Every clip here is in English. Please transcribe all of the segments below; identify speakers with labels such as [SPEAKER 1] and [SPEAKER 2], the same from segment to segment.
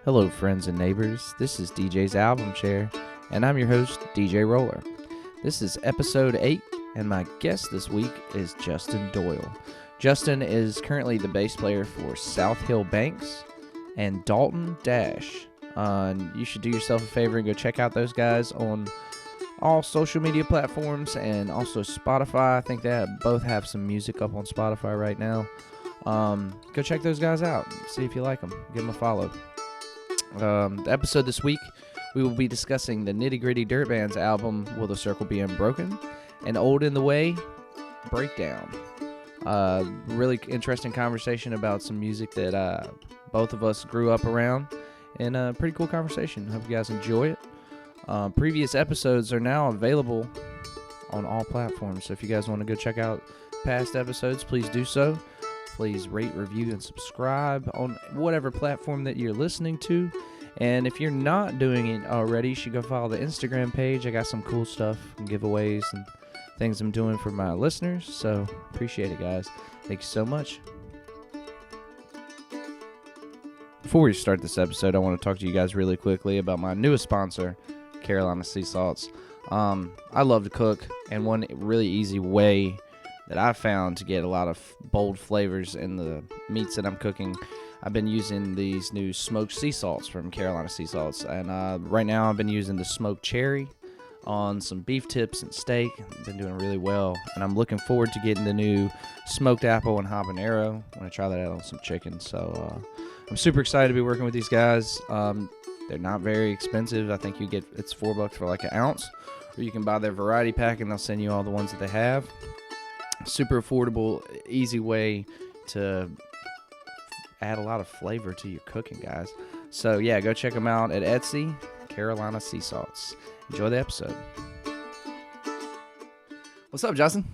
[SPEAKER 1] Hello, friends and neighbors. This is DJ's Album Chair, and I'm your host, DJ Roller. This is episode 8, and my guest this week is Justin Doyle. Justin is currently the bass player for South Hill Banks and Dalton Dash. You should do yourself a favor and go check out those guys on all social media platforms and also Spotify. I think they both have some music up on Spotify right now. Go check those guys out. See if you like them. Give them a follow. The episode this week, we will be discussing the Nitty Gritty Dirt Band's album, Will the Circle Be Unbroken, and Old in the Way, Breakdown. Really interesting conversation about some music that both of us grew up around, and a pretty cool conversation. Hope you guys enjoy it. Previous episodes are now available on all platforms, so if you guys want to go check out past episodes, please do so. Please rate, review, and subscribe on whatever platform that you're listening to. And if you're not doing it already, you should go follow the Instagram page. I got some cool stuff and giveaways and things I'm doing for my listeners. So appreciate it, guys. Thank you so much. Before we start this episode, I want to talk to you guys really quickly about my newest sponsor, Carolina Sea Salts. I love to cook, and one really easy way that I found to get a lot of bold flavors in the meats that I'm cooking, I've been using these new smoked sea salts from Carolina Sea Salts. And right now I've been using the smoked cherry on some beef tips and steak. Been doing really well. And I'm looking forward to getting the new smoked apple and habanero. I'm going to try that out on some chicken. So I'm super excited to be working with these guys. They're not very expensive. I think it's $4 for like an ounce. Or you can buy their variety pack and they'll send you all the ones that they have. Super affordable, easy way to add a lot of flavor to your cooking, guys. So yeah, go check them out at Etsy, Carolina Sea Salts. Enjoy the episode. What's up, Justin?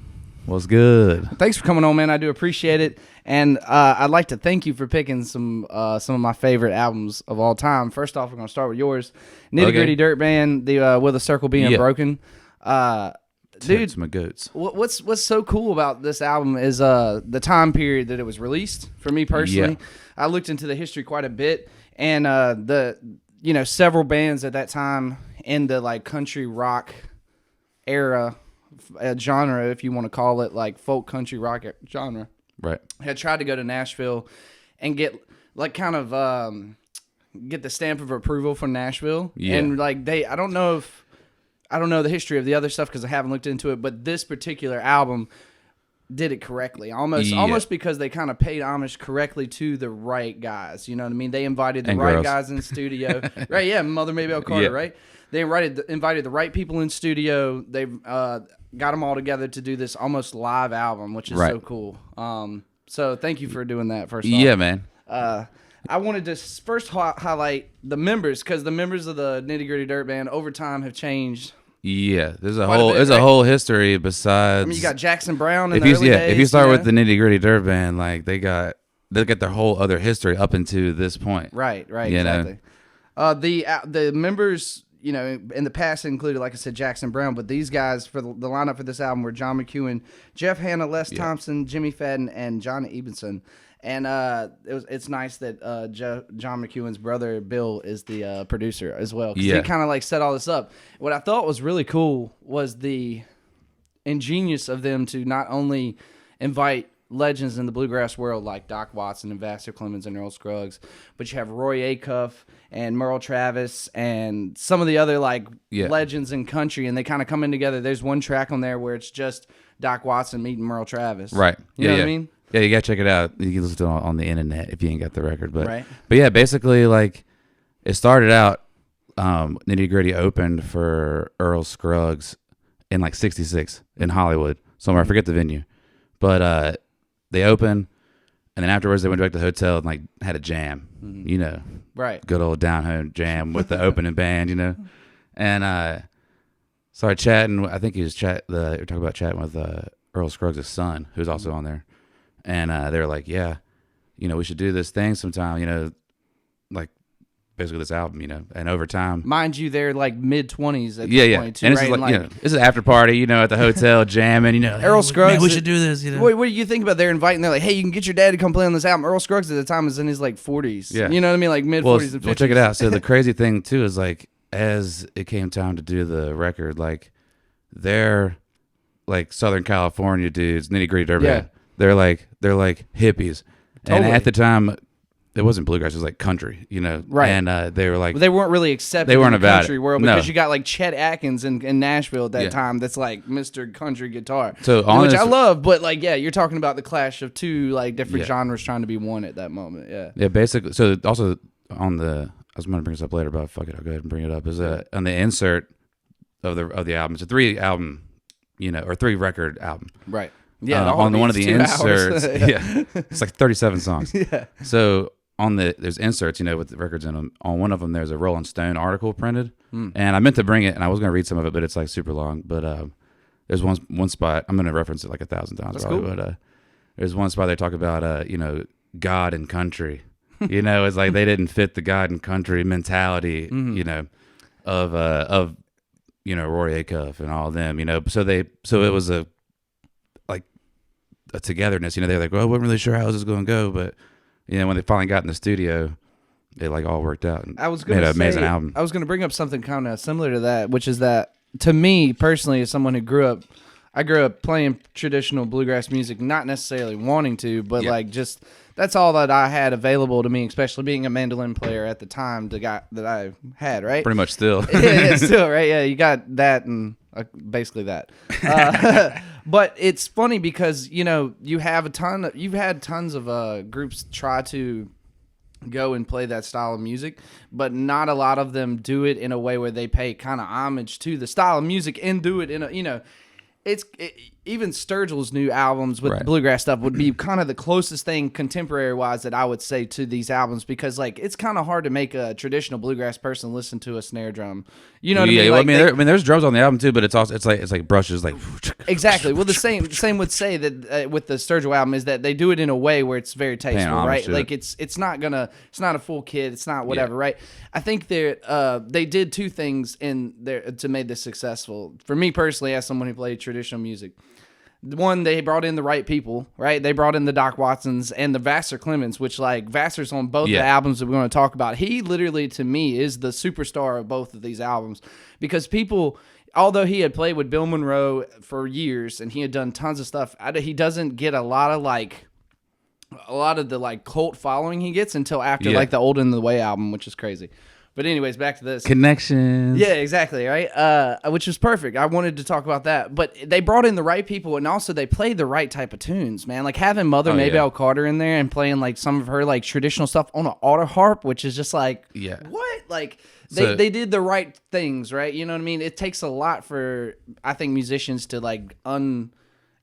[SPEAKER 2] What's good?
[SPEAKER 1] Thanks for coming on, man. I do appreciate it, and I'd like to thank you for picking some of my favorite albums of all time. First off, we're gonna start with yours, Nitty Gritty Dirt Band, the Will the Circle Be Unbroken. Dude,
[SPEAKER 2] my goats.
[SPEAKER 1] What's so cool about this album is the time period that it was released. For me personally, I looked into the history quite a bit, and several bands at that time in the like country rock era, genre, if you want to call it, like folk country rock genre,
[SPEAKER 2] right?
[SPEAKER 1] Had tried to go to Nashville and get like kind of get the stamp of approval from Nashville, and like I don't know the history of the other stuff because I haven't looked into it, but this particular album did it correctly. Almost because they kind of paid homage correctly to the right guys. You know what I mean? They invited the right guys in studio. Right, yeah, Mother Maybelle Carter, right? They invited the right people in studio. They've got them all together to do this almost live album, which is so cool. So thank you for doing that, first off.
[SPEAKER 2] Yeah, man.
[SPEAKER 1] I wanted to first highlight the members, because the members of the Nitty Gritty Dirt Band over time have changed.
[SPEAKER 2] Yeah, there's a whole history besides.
[SPEAKER 1] I mean, you got Jackson Brown in the early days.
[SPEAKER 2] If you start with the Nitty Gritty Dirt Band, like they got their whole other history up into this point.
[SPEAKER 1] Right, exactly. The members, in the past included, like I said, Jackson Brown, but these guys for the lineup for this album were John McEwen, Jeff Hanna, Les Thompson, Jimmy Fadden, and John Ebenson. And it's nice that John McEwen's brother Bill is the producer as well, because he kind of like set all this up. What I thought was really cool was the ingenious of them to not only invite legends in the bluegrass world like Doc Watson and Vassar Clemens and Earl Scruggs, but you have Roy Acuff and Merle Travis and some of the other legends in country, and they kind of come in together. There's one track on there where it's just Doc Watson meeting Merle Travis.
[SPEAKER 2] Right.
[SPEAKER 1] You know what I mean?
[SPEAKER 2] Yeah, you gotta check it out. You can listen to it on the internet if you ain't got the record. But yeah, basically, like it started out. Nitty Gritty opened for Earl Scruggs in like '66 in Hollywood somewhere. I forget the venue, but they opened, and then afterwards they went back to the hotel and like had a jam.
[SPEAKER 1] Right?
[SPEAKER 2] Good old down home jam with the opening band. And started chatting. I think he was they were talking about chatting with Earl Scruggs' son, who's also on there. And they were like, we should do this thing sometime, like basically this album, and over time,
[SPEAKER 1] mind you, they're like mid-20s at
[SPEAKER 2] this
[SPEAKER 1] point too,
[SPEAKER 2] and
[SPEAKER 1] right?
[SPEAKER 2] This is like, this is an after party, at the hotel jamming,
[SPEAKER 1] Earl Scruggs,
[SPEAKER 2] man, we should do this,
[SPEAKER 1] What do you think about they're inviting? They're like, hey, you can get your dad to come play on this album. Earl Scruggs at the time was in his like 40s.
[SPEAKER 2] Yeah,
[SPEAKER 1] you know what I mean, like mid-40s and 50s.
[SPEAKER 2] Well, check it out. So the crazy thing too is like, as it came time to do the record, like they're like Southern California dudes, nitty gritty dirtbag.
[SPEAKER 1] Yeah.
[SPEAKER 2] They're like hippies,
[SPEAKER 1] Totally.
[SPEAKER 2] and at the time, it wasn't bluegrass; it was like country,
[SPEAKER 1] Right.
[SPEAKER 2] And they were like,
[SPEAKER 1] they weren't really accepted.
[SPEAKER 2] They weren't
[SPEAKER 1] in the
[SPEAKER 2] about
[SPEAKER 1] country
[SPEAKER 2] it.
[SPEAKER 1] world
[SPEAKER 2] No.
[SPEAKER 1] because you got like Chet Atkins in Nashville at that time. That's like Mr. Country Guitar,
[SPEAKER 2] So
[SPEAKER 1] which I love. But like, yeah, you're talking about the clash of two like different
[SPEAKER 2] Yeah.
[SPEAKER 1] genres trying to be one at that moment. Yeah.
[SPEAKER 2] Yeah, basically. So also on the, I was going to bring this up later, but fuck it, I'll go ahead and bring it up. Is on the insert of the album. It's a 3-album, or 3-record album.
[SPEAKER 1] Right. Yeah.
[SPEAKER 2] On one of the
[SPEAKER 1] 2
[SPEAKER 2] inserts,
[SPEAKER 1] hours.
[SPEAKER 2] yeah, it's like 37 songs.
[SPEAKER 1] Yeah.
[SPEAKER 2] So there's inserts, with the records in them. On one of them, there's a Rolling Stone article printed, and I meant to bring it, and I was going to read some of it, but it's like super long. But there's one spot I'm going to reference it like 1,000 times.
[SPEAKER 1] That's
[SPEAKER 2] probably,
[SPEAKER 1] cool.
[SPEAKER 2] But there's one spot they talk about, God and country. It's like they didn't fit the God and country mentality, of Roy Acuff and all of them, So it was a togetherness, they're like, well, I wasn't really sure how this was going to go, but when they finally got in the studio, it like all worked out. And
[SPEAKER 1] I was going to
[SPEAKER 2] made an amazing album.
[SPEAKER 1] I was going to bring up something kind of similar to that, which is that to me personally, as someone who grew up playing traditional bluegrass music, not necessarily wanting to, but like just that's all that I had available to me, especially being a mandolin player at the time. The guy that I had, right?
[SPEAKER 2] Pretty much still.
[SPEAKER 1] yeah, still, right? Yeah, you got that and basically that. But it's funny because you've had tons of groups try to go and play that style of music, but not a lot of them do it in a way where they pay kind of homage to the style of music and do it in a even Sturgill's new albums with bluegrass stuff would be kind of the closest thing contemporary wise that I would say to these albums, because like it's kind of hard to make a traditional bluegrass person listen to a snare drum. You know what I mean?
[SPEAKER 2] Well,
[SPEAKER 1] Like,
[SPEAKER 2] there's drums on the album too, but it's like brushes, like
[SPEAKER 1] exactly. Well, the same would say that with the Sturgill album is that they do it in a way where it's very tasteful, right? Like it's not a full kit, it's not whatever, right? I think they did two things in there to make this successful. For me personally, as someone who played traditional music. One, they brought in the right people, right? They brought in the Doc Watsons and the Vassar Clements, which like Vassar's on both the albums that we're going to talk about. He literally, to me, is the superstar of both of these albums, because people, although he had played with Bill Monroe for years and he had done tons of stuff, he doesn't get a lot of the like cult following he gets until after like the Old and the Way album, which is crazy. But anyways, back to this.
[SPEAKER 2] Connections.
[SPEAKER 1] Yeah, exactly, right? Which was perfect. I wanted to talk about that. But they brought in the right people, and also they played the right type of tunes, man. Like having Mother Maybelle Carter in there and playing like some of her like traditional stuff on an auto harp, which is just like, what? Like they did the right things, right? You know what I mean? It takes a lot for, I think, musicians to like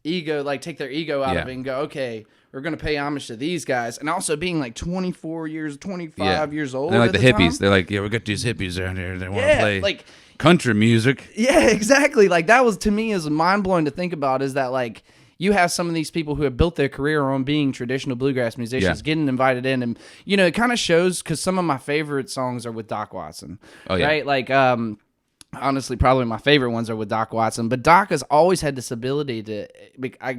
[SPEAKER 1] take their ego out of it and go, okay, we're going to pay homage to these guys. And also being like 25 years old.
[SPEAKER 2] They're like the hippies.
[SPEAKER 1] Time.
[SPEAKER 2] They're like, we got these hippies around here. They want to play
[SPEAKER 1] like
[SPEAKER 2] country music.
[SPEAKER 1] Yeah, exactly. Like that was, to me, is mind-blowing to think about, is that like you have some of these people who have built their career on being traditional bluegrass musicians getting invited in. And, it kind of shows, because some of my favorite songs are with Doc Watson. Oh, yeah. Right? Like, honestly, probably my favorite ones are with Doc Watson. But Doc has always had this ability to,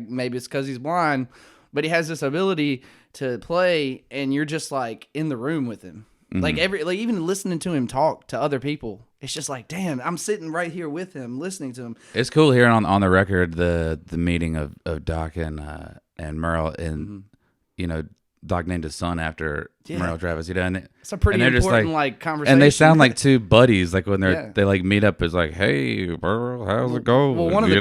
[SPEAKER 1] maybe it's because he's blind, but he has this ability to play, and you're just like in the room with him. Mm-hmm. Like even listening to him talk to other people, it's just like, damn, I'm sitting right here with him, listening to him.
[SPEAKER 2] It's cool hearing on the record the meeting of Doc and Merle, and Doc named his son after Merle Travis. And
[SPEAKER 1] it's a pretty important like conversation.
[SPEAKER 2] And they sound like two buddies. Like when they like meet up, is like, hey, Merle, how's it going?
[SPEAKER 1] Well, one of the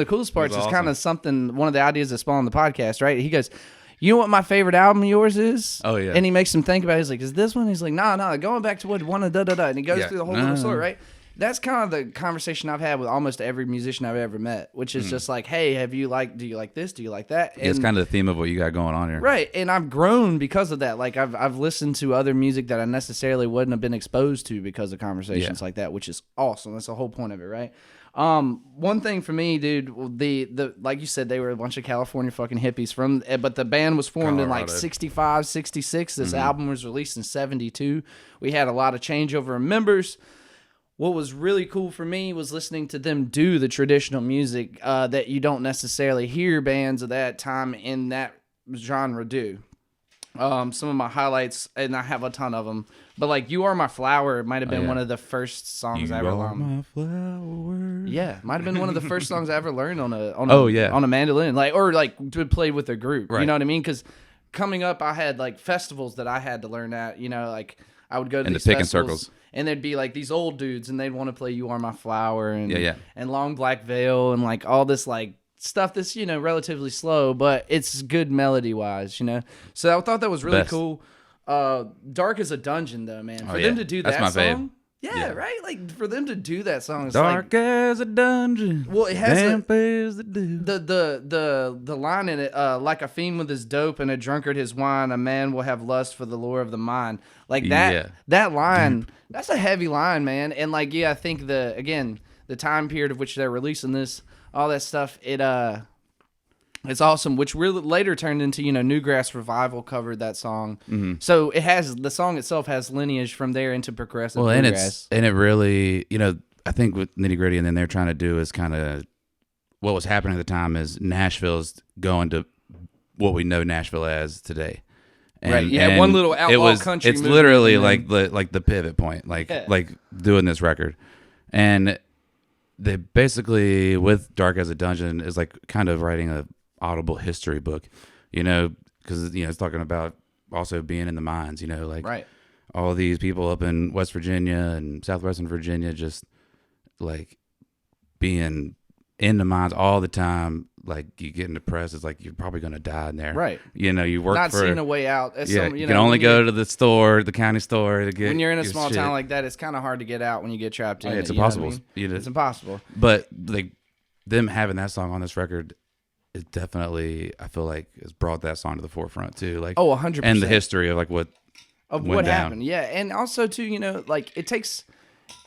[SPEAKER 1] coolest parts is kind of something. One of the ideas that spawned the podcast, right? He goes, you know what my favorite album of yours is?
[SPEAKER 2] Oh, yeah.
[SPEAKER 1] And he makes him think about it. He's like, is this one? He's like, no, going back to what one of da-da-da. And he goes through the whole little story, right? That's kind of the conversation I've had with almost every musician I've ever met, which is just like, hey, do you like this? Do you like that? And
[SPEAKER 2] it's kind of the theme of what you got going on here.
[SPEAKER 1] Right. And I've grown because of that. Like I've listened to other music that I necessarily wouldn't have been exposed to because of conversations like that, which is awesome. That's the whole point of it, right? One thing for me, dude, the like you said, they were a bunch of California fucking hippies but the band was formed in like 65, 66. This album was released in 72. We had a lot of changeover in members. What was really cool for me was listening to them do the traditional music that you don't necessarily hear bands of that time in that genre do. Some of my highlights, and I have a ton of them, but like "You Are My Flower" might have been one of the first songs I ever learned. My flower. Yeah, might have been one of the first songs I ever learned on a mandolin, to play with a group. Right. You know what I mean? Because coming up, I had like festivals that I had to learn at. You know, like I would go to these
[SPEAKER 2] picking
[SPEAKER 1] festivals,
[SPEAKER 2] circles,
[SPEAKER 1] and there'd be like these old dudes, and they'd want to play "You Are My Flower" and "Long Black Veil" and like all this like stuff that's, you know, relatively slow, but it's good melody wise, you know. So I thought that was really cool. Dark as a Dungeon though, man. For them to do that song. Yeah, right? Like for them to do that song, it's
[SPEAKER 2] dark as a dungeon.
[SPEAKER 1] Well, it has
[SPEAKER 2] the
[SPEAKER 1] line in it, like a fiend with his dope and a drunkard his wine, a man will have lust for the lure of the mind. Like that line, that's a heavy line, man. And like, I think the time period of which they're releasing this, all that stuff, it's awesome, which really later turned into, you know, Newgrass Revival covered that song. Mm-hmm. So the song itself has lineage from there into progressive bluegrass.
[SPEAKER 2] And it really, you know, I think what Nitty Gritty and then they're trying to do is kind of what was happening at the time is Nashville's going to what we know Nashville as today. And,
[SPEAKER 1] right, yeah, one little outlaw country.
[SPEAKER 2] It's literally like the pivot point, like doing this record, and they basically with Dark as a Dungeon is like kind of writing a audible history book, you know, because, you know, it's talking about also being in the mines, you know, like all these people up in West Virginia and southwestern Virginia just like being in the mines all the time. Like you getting depressed, it's like you're probably going to die in there,
[SPEAKER 1] right?
[SPEAKER 2] You know, you work
[SPEAKER 1] not seeing a way out.
[SPEAKER 2] You can only go to the store, the county store to get.
[SPEAKER 1] When you're in a small town like that, it's kind of hard to get out when you get trapped in.
[SPEAKER 2] It's impossible.
[SPEAKER 1] It's impossible.
[SPEAKER 2] But like them having that song on this record, is definitely, I feel like, has brought that song to the forefront too. Like
[SPEAKER 1] 100%.
[SPEAKER 2] And the history of like what
[SPEAKER 1] happened. Yeah, and also too, you know, like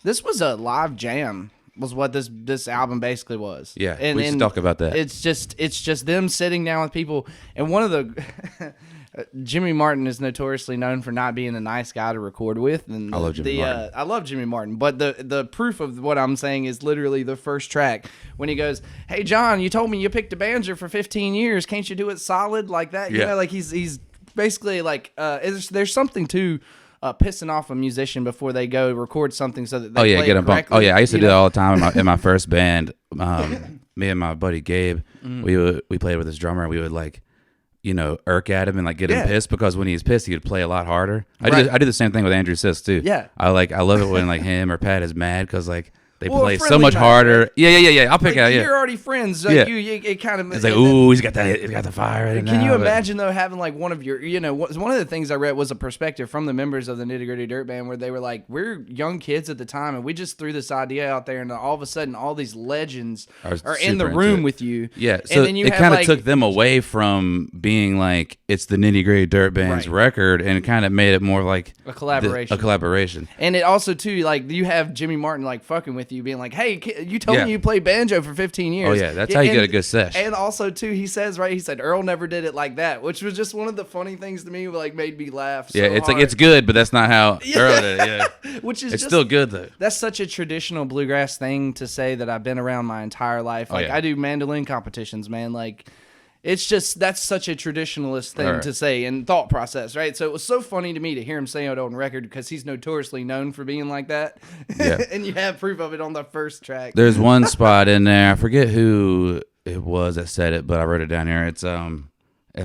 [SPEAKER 1] this was a live jam. Was what this album basically was.
[SPEAKER 2] Yeah, and we should talk about that.
[SPEAKER 1] It's just them sitting down with people, and one of the Jimmy Martin is notoriously known for not being a nice guy to record with, and
[SPEAKER 2] I love Jimmy Martin.
[SPEAKER 1] I love Jimmy Martin, but the proof of what I'm saying is literally the first track when he goes, "Hey John, you told me you picked a banjo for 15 years. Can't you do it solid like that?" You know, like he's basically like there's something to. Pissing off a musician before they go record something so that they play
[SPEAKER 2] get
[SPEAKER 1] it correctly.
[SPEAKER 2] Oh yeah, I used to do that all the time in my first band. Me and my buddy Gabe, we played with this drummer, and we would like, you know, irk at him and like get him pissed, because when he's pissed, he would play a lot harder. I do the same thing with Andrew Sisk too.
[SPEAKER 1] Yeah,
[SPEAKER 2] I love it when like him or Pat is mad because like they play so much harder. Right? Yeah. I'll pick out. Yeah,
[SPEAKER 1] you're already friends. Like it kind of.
[SPEAKER 2] It's like, ooh, he's got the fire.
[SPEAKER 1] Can you imagine though having like one of your, you know, one of the things I read was a perspective from the members of the Nitty Gritty Dirt Band where they were like, we're young kids at the time and we just threw this idea out there, and all of a sudden all these legends are in the room with you.
[SPEAKER 2] Yeah, so and then it kind of took them away from being like it's the Nitty Gritty Dirt Band's record, and it kind of made it more like
[SPEAKER 1] a collaboration. And it also too, like, you have Jimmy Martin like fucking with you, being like, hey, you told me you played banjo for 15 years.
[SPEAKER 2] Oh yeah, that's how you get a good sesh.
[SPEAKER 1] And also too, he said Earl never did it like that, which was just one of the funny things to me, like made me laugh.
[SPEAKER 2] Yeah, it's hard. Like it's good, but that's not how Earl did it. Yeah,
[SPEAKER 1] which is
[SPEAKER 2] it's still good though.
[SPEAKER 1] That's such a traditional bluegrass thing to say that I've been around my entire life. Like I do mandolin competitions, man. Like it's just that's such a traditionalist thing to say and thought process, right? So it was so funny to me to hear him say it on record because he's notoriously known for being like that. Yeah. And you have proof of it on the first track.
[SPEAKER 2] There's one spot in there, I forget who it was that said it, but I wrote it down here. It's I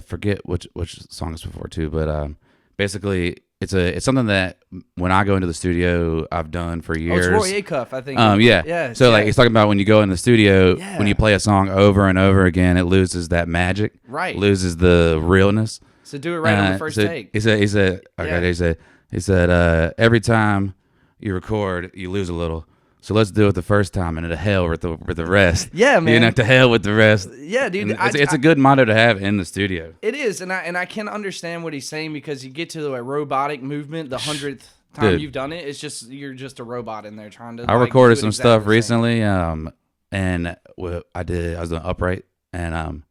[SPEAKER 2] forget which song it's before too, but basically it's something that when I go into the studio I've done for years.
[SPEAKER 1] Oh, it's Roy Acuff, I think.
[SPEAKER 2] Yeah. So like it's talking about when you go in the studio, when you play a song over and over again, it loses that magic.
[SPEAKER 1] Right.
[SPEAKER 2] Loses the realness.
[SPEAKER 1] So do it right on the first take.
[SPEAKER 2] He said every time you record, you lose a little. So let's do it the first time, and to hell with the rest.
[SPEAKER 1] Yeah, man.
[SPEAKER 2] You know, to hell with the rest.
[SPEAKER 1] Yeah, dude.
[SPEAKER 2] It's a good motto to have in the studio.
[SPEAKER 1] It is, and I can understand what he's saying, because you get to a robotic movement the 100th time you've done it. It's just you're just a robot in there trying to.
[SPEAKER 2] I recorded some stuff recently. and I was doing upright, and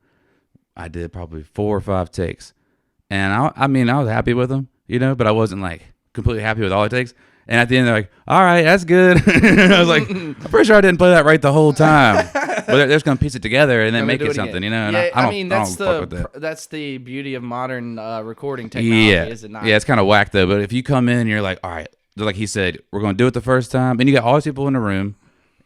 [SPEAKER 2] I did probably 4 or 5 takes, and I mean I was happy with them, but I wasn't like completely happy with all it takes. And at the end, they're like, "All right, that's good." I was like, "I'm pretty sure I didn't play that right the whole time." But they're just gonna piece it together and then make it something, And I mean,
[SPEAKER 1] that's the beauty of modern recording technology, is it not?
[SPEAKER 2] Yeah, it's kind of whack though. But if you come in, and you're like, "All right," like he said, "We're gonna do it the first time," and you got all these people in the room,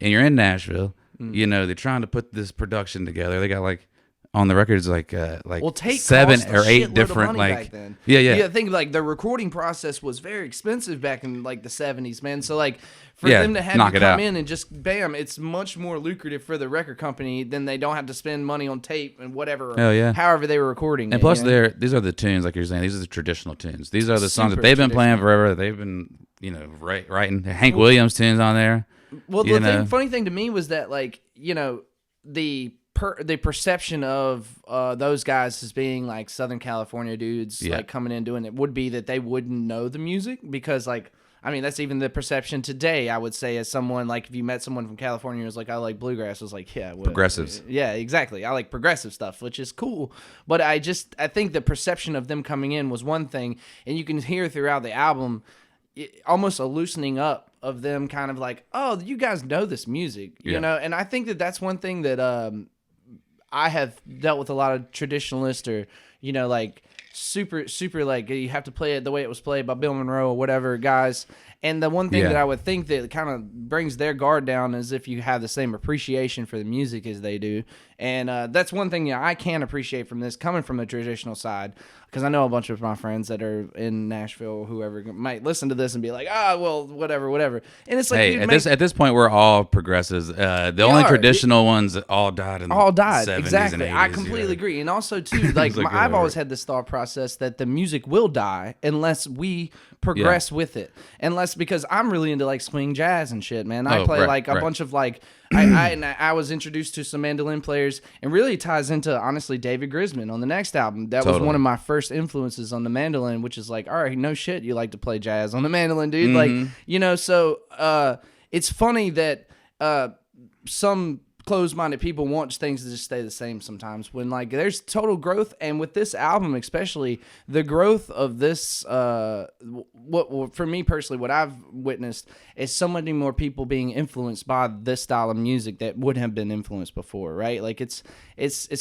[SPEAKER 2] and you're in Nashville. They're trying to put this production together. They got like. On the records, like
[SPEAKER 1] tape
[SPEAKER 2] 7 or 8 different
[SPEAKER 1] back then. I think like the recording process was very expensive back in like the 70s, man. So like for them to have you come in and just bam, it's much more lucrative for the record company than they don't have to spend money on tape and whatever. However they were recording.
[SPEAKER 2] And plus, these are the tunes, like you're saying. These are the traditional tunes. These are the songs that they've been playing forever. They've been writing Hank Williams tunes on there.
[SPEAKER 1] Well, the funny thing to me was that like the perception of those guys as being like Southern California dudes like coming in doing it would be that they wouldn't know the music because like I mean that's even the perception today I would say as someone like if you met someone from California who was like I like bluegrass was like
[SPEAKER 2] progressives
[SPEAKER 1] exactly I like progressive stuff which is cool but I think the perception of them coming in was one thing and you can hear throughout the album almost a loosening up of them kind of like oh you guys know this music and I think that's one thing that I have dealt with a lot of traditionalists or, like super like you have to play it the way it was played by Bill Monroe or whatever guys. And the one thing that I would think that kind of brings their guard down is if you have the same appreciation for the music as they do. And that's one thing I can appreciate from this coming from the traditional side because I know a bunch of my friends that are in Nashville or whoever might listen to this and be like, well, whatever. And it's like,
[SPEAKER 2] hey, at this point, we're all progressives. The only traditional ones that all died in the 70s
[SPEAKER 1] exactly.
[SPEAKER 2] and 80s,
[SPEAKER 1] I completely agree. And also, too, like I've always had this thought process that the music will die unless we progress with it. Because I'm really into like swing jazz and shit, man. I play a bunch of like I was introduced to some mandolin players and really ties into honestly David Grisman on the next album. That was one of my first influences on the mandolin, which is like, all right, no shit, you like to play jazz on the mandolin, dude. Like, so it's funny that some closed-minded people want things to just stay the same sometimes when like there's total growth. And with this album especially, the growth of this what for me personally what I've witnessed is so many more people being influenced by this style of music that wouldn't have been influenced before, right? Like it's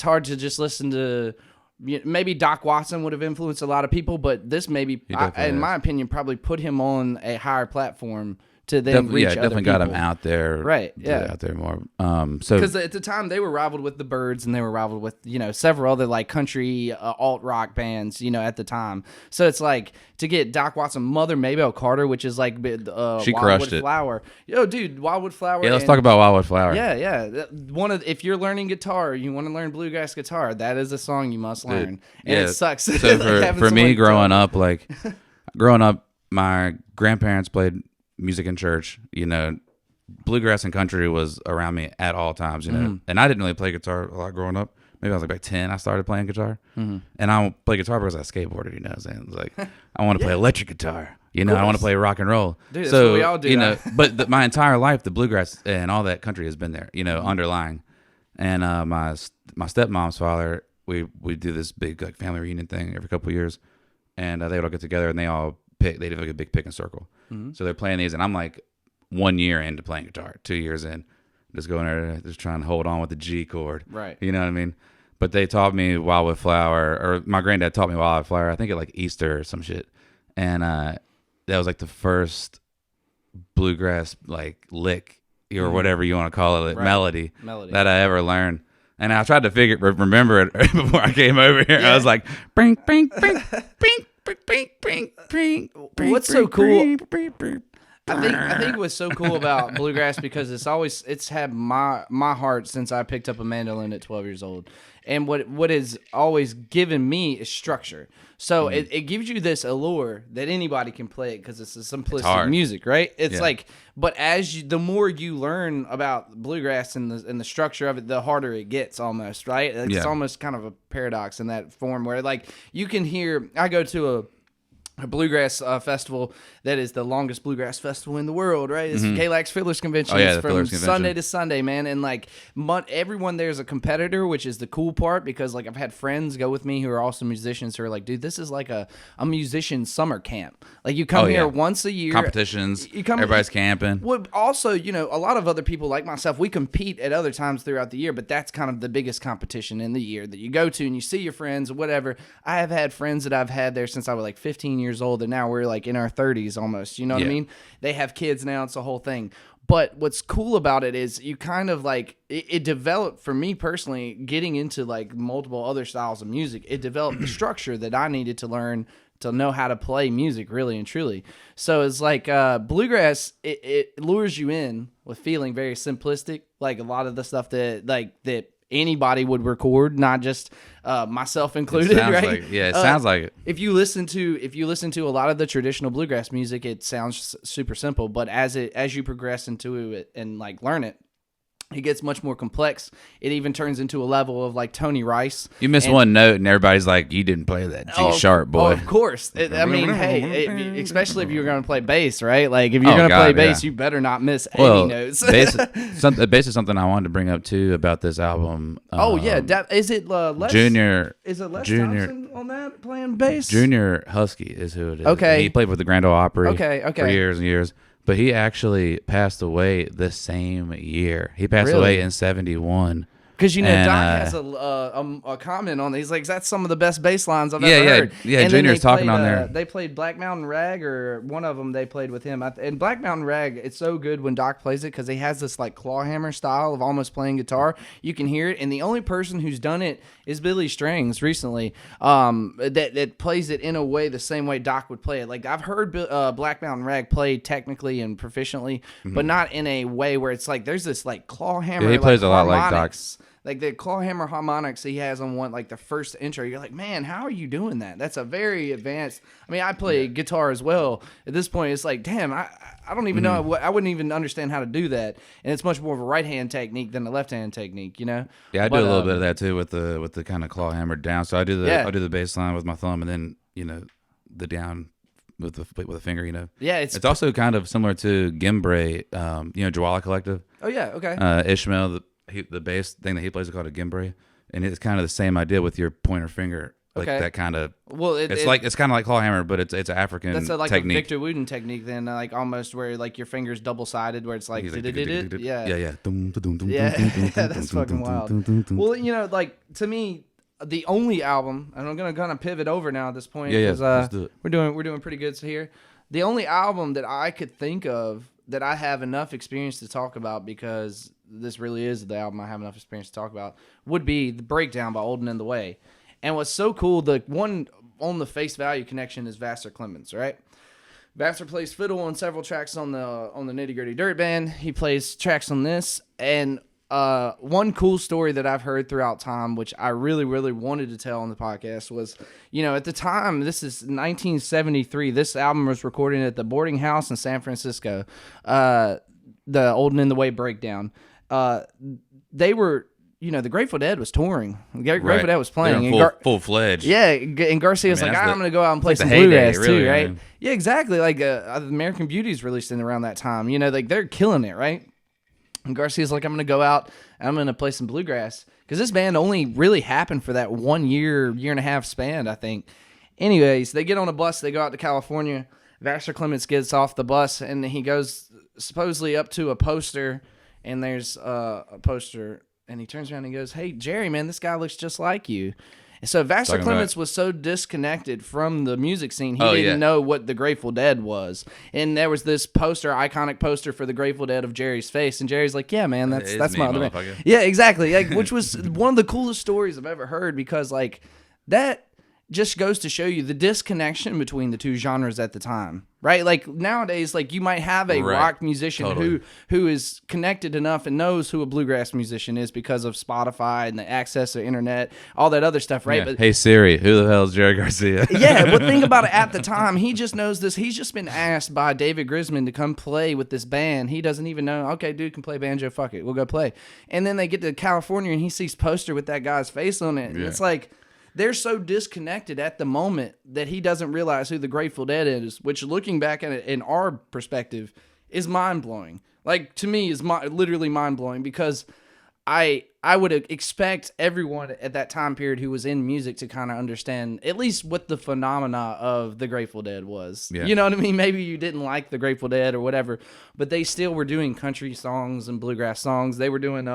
[SPEAKER 1] hard to just listen to maybe Doc Watson would have influenced a lot of people, but this maybe in my opinion probably put him on a higher platform to then reach other
[SPEAKER 2] definitely
[SPEAKER 1] people.
[SPEAKER 2] Got him out there,
[SPEAKER 1] right? Yeah,
[SPEAKER 2] out there more.
[SPEAKER 1] So because at the time they were rivaled with the Byrds and they were rivaled with several other like country alt rock bands at the time. So it's like to get Doc Watson, Mother Maybelle Carter, which is like
[SPEAKER 2] she
[SPEAKER 1] Wildwood
[SPEAKER 2] crushed it.
[SPEAKER 1] Flower. Yo, dude, Wildwood Flower.
[SPEAKER 2] Yeah, let's talk about Wildwood Flower.
[SPEAKER 1] Yeah. If you're learning guitar, you want to learn bluegrass guitar, that is a song you must learn. And it sucks.
[SPEAKER 2] So for me, growing up, my grandparents played music in church, bluegrass and country was around me at all times, and I didn't really play guitar a lot growing up. Maybe I was like 10, I started playing guitar, and I don't play guitar because I skateboarded, what I'm saying? It's like, I want to play electric guitar, I want to play rock and roll.
[SPEAKER 1] Dude, that's what we all do.
[SPEAKER 2] But my entire life, the bluegrass and all that country has been there, underlying. And my stepmom's father, we do this big like family reunion thing every couple of years, and they would all get together and they do like a big picking circle. So they're playing these, and I'm like 1 year into playing guitar, 2 years in, just going there, just trying to hold on with the G chord.
[SPEAKER 1] Right.
[SPEAKER 2] You know what I mean? But they taught me Wildwood Flower, or my granddad taught me Wildwood Flower, I think at like Easter or some shit. And that was like the first bluegrass like lick or whatever you want to call it, melody that I ever learned. And I tried to remember it before I came over here. Yeah. I was like, bing, bing, bing, bing.
[SPEAKER 1] What's so cool? I think what's so cool about bluegrass because it's had my heart since I picked up a mandolin at 12 years old, and what has always given me is structure. So it gives you this allure that anybody can play it because it's a simplistic music, right? It's like, but the more you learn about bluegrass and the structure of it, the harder it gets almost, right? It's almost kind of a paradox in that form where like you can hear. I go to a bluegrass festival that is the longest bluegrass festival in the world, right? It's Galax Fiddlers Convention. It's from Sunday to Sunday, man. And like everyone there's a competitor, which is the cool part, because like I've had friends go with me who are also musicians who are like, dude, this is like a musician summer camp. Like you come here once a year.
[SPEAKER 2] Competitions. Everybody's camping.
[SPEAKER 1] Well, also, you know, a lot of other people like myself, we compete at other times throughout the year, but that's kind of the biggest competition in the year that you go to and you see your friends or whatever. I have had friends that I've had there since I was like 15 years old, and now we're like in our 30s almost. You know what I mean? They have kids now. It's a whole thing. But what's cool about it is you kind of like it developed for me personally, getting into like multiple other styles of music. It developed the structure that I needed to learn to know how to play music really and truly. So it's like bluegrass, it lures you in with feeling very simplistic, like a lot of the stuff that anybody would record, not just myself included, right?
[SPEAKER 2] It sounds like it.
[SPEAKER 1] If you listen to a lot of the traditional bluegrass music, it sounds super simple, but as you progress into it and like learn it, it gets much more complex. It even turns into a level of like Tony Rice.
[SPEAKER 2] You miss one note and everybody's like, you didn't play that G sharp, boy.
[SPEAKER 1] Oh, of course. I mean, hey, especially if you're going to play bass, right? Like if you're going to play bass, you better not miss any notes.
[SPEAKER 2] Bass is something I wanted to bring up too about this album.
[SPEAKER 1] Is it Les?
[SPEAKER 2] Junior?
[SPEAKER 1] Is it Les Thompson on that playing bass?
[SPEAKER 2] Junior Husky is who it is.
[SPEAKER 1] Okay.
[SPEAKER 2] He played with the Grand Ole Opry for years and years. But he actually passed away the same year. He passed away in 1971.
[SPEAKER 1] Because, you know, Doc has a comment on it. He's like, that's some of the best bass lines I've ever heard.
[SPEAKER 2] Yeah,
[SPEAKER 1] and
[SPEAKER 2] Junior's talking on there.
[SPEAKER 1] They played Black Mountain Rag, or one of them they played with him. And Black Mountain Rag, it's so good when Doc plays it because he has this like claw hammer style of almost playing guitar. You can hear it. And the only person who's done it is Billy Strings recently, that plays it in a way the same way Doc would play it. Like I've heard Black Mountain Rag played technically and proficiently, but not in a way where it's like there's this like claw hammer.
[SPEAKER 2] Yeah, he plays a lot like Doc's.
[SPEAKER 1] Like the claw hammer harmonics he has on like the first intro, you're like, man, how are you doing that? That's a very advanced. I mean, I play guitar as well. At this point, it's like, damn, I don't even know. I wouldn't even understand how to do that. And it's much more of a right hand technique than a left hand technique, you know?
[SPEAKER 2] Yeah, I do a little bit of that too with the kind of claw hammer down. So I do the bass line with my thumb, and then the down with the finger, Yeah, it's also kind of similar to Gimbray, Jawala Collective.
[SPEAKER 1] Oh yeah, okay.
[SPEAKER 2] Ishmael. The bass thing that he plays is called a gimbray, and it's kind of the same idea with your pointer finger, like that kind of. Well, it's kind of like claw hammer, but it's an African.
[SPEAKER 1] That's like
[SPEAKER 2] technique.
[SPEAKER 1] A Victor Wooten technique, then, like almost where like your fingers double sided, where it's like yeah. That's fucking wild. Well, like to me, the only album, and I'm gonna kind of pivot over now at this point because we're doing pretty good here. The only album that I could think of that I have enough experience to talk about, because this really is the album I have enough experience to talk about, would be The Breakdown by Old and In the Way. And what's so cool, the one on the face value connection is Vassar Clements, right? Vassar plays fiddle on several tracks on the Nitty Gritty Dirt Band. He plays tracks on this. And one cool story that I've heard throughout time, which I really, really wanted to tell on the podcast, was, at the time, this is 1973. This album was recorded at the boarding house in San Francisco, the Old and In the Way Breakdown. They were, the Grateful Dead was touring. The Grateful Dead was playing.
[SPEAKER 2] Full-fledged.
[SPEAKER 1] Yeah, and Garcia's like, I'm going to go out and play some bluegrass too, right? Man. Yeah, exactly. Like American Beauty's released in around that time. Like they're killing it, right? And Garcia's like, I'm going to go out and I'm going to play some bluegrass. Because this band only really happened for that 1 year and a half span, I think. Anyways, they get on a bus. They go out to California. Vassar Clements gets off the bus, and he goes supposedly up to a poster, and there's a poster, and he turns around and he goes, hey, Jerry, man, this guy looks just like you. And so Vassar Clements was so disconnected from the music scene, he didn't know what the Grateful Dead was. And there was this iconic poster for the Grateful Dead of Jerry's face, and Jerry's like, yeah, man, that's my other man. Yeah, exactly. Like, which was one of the coolest stories I've ever heard, because like that just goes to show you the disconnection between the two genres at the time, right? Like nowadays, like you might have a rock musician who is connected enough and knows who a bluegrass musician is because of Spotify and the access to internet, all that other stuff, right?
[SPEAKER 2] Yeah.
[SPEAKER 1] But,
[SPEAKER 2] hey Siri, who the hell is Jerry Garcia?
[SPEAKER 1] Yeah, but think about it. At the time, he just knows this. He's just been asked by David Grisman to come play with this band. He doesn't even know. Okay, dude can play banjo. Fuck it, we'll go play. And then they get to California and he sees poster with that guy's face on it, and it's like, they're so disconnected at the moment that he doesn't realize who the Grateful Dead is, which looking back at it in our perspective is mind-blowing. Like, to me, is literally mind-blowing because I would expect everyone at that time period who was in music to kind of understand at least what the phenomena of the Grateful Dead was. Yeah. You know what I mean? Maybe you didn't like the Grateful Dead or whatever, but they still were doing country songs and bluegrass songs. They were doing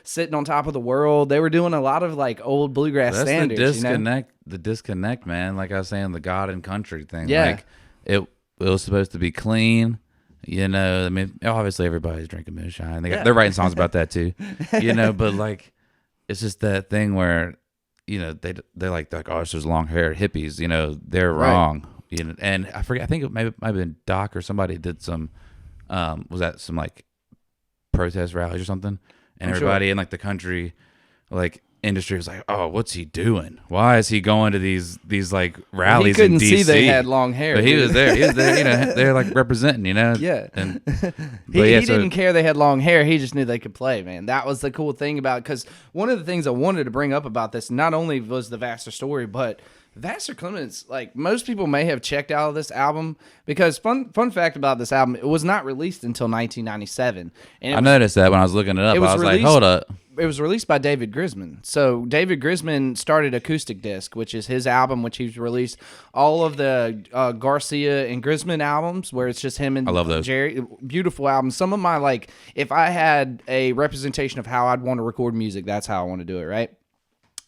[SPEAKER 1] Sitting on Top of the World. They were doing a lot of like old bluegrass standards.
[SPEAKER 2] The disconnect, the disconnect, man. Like I was saying, the God and country thing.
[SPEAKER 1] Yeah.
[SPEAKER 2] Like it was supposed to be clean. You know, I mean, obviously everybody's drinking moonshine. They're writing songs about that too. You know, but like, it's just that thing where, you know, they're like, oh, it's just long hair hippies. You know, they're wrong. You know, and I forget. I think it might have been Doc or somebody did some. Was that some like protest rallies or something? And everybody in like the country, like industry was like, oh, what's he doing? Why is he going to these like rallies?
[SPEAKER 1] He couldn't
[SPEAKER 2] in DC?
[SPEAKER 1] see they had long hair.
[SPEAKER 2] But he was there. You know, they're like representing. You know.
[SPEAKER 1] Yeah.
[SPEAKER 2] And
[SPEAKER 1] he didn't care they had long hair. He just knew they could play. Man, that was the cool thing about it. Because one of the things I wanted to bring up about this not only was the Vassar story, but Vassar Clements, like most people may have checked out of this album because fun fact about this album, it was not released until 1997. And
[SPEAKER 2] I noticed that when I was looking it up. I was like, hold up.
[SPEAKER 1] It was released by David Grisman. So David Grisman started Acoustic Disc, which is his album, which he's released all of the Garcia and Grisman albums, where it's just him and
[SPEAKER 2] I love those.
[SPEAKER 1] Jerry. Beautiful albums. Some of my, like, if I had a representation of how I'd want to record music, that's how I want to do it, right?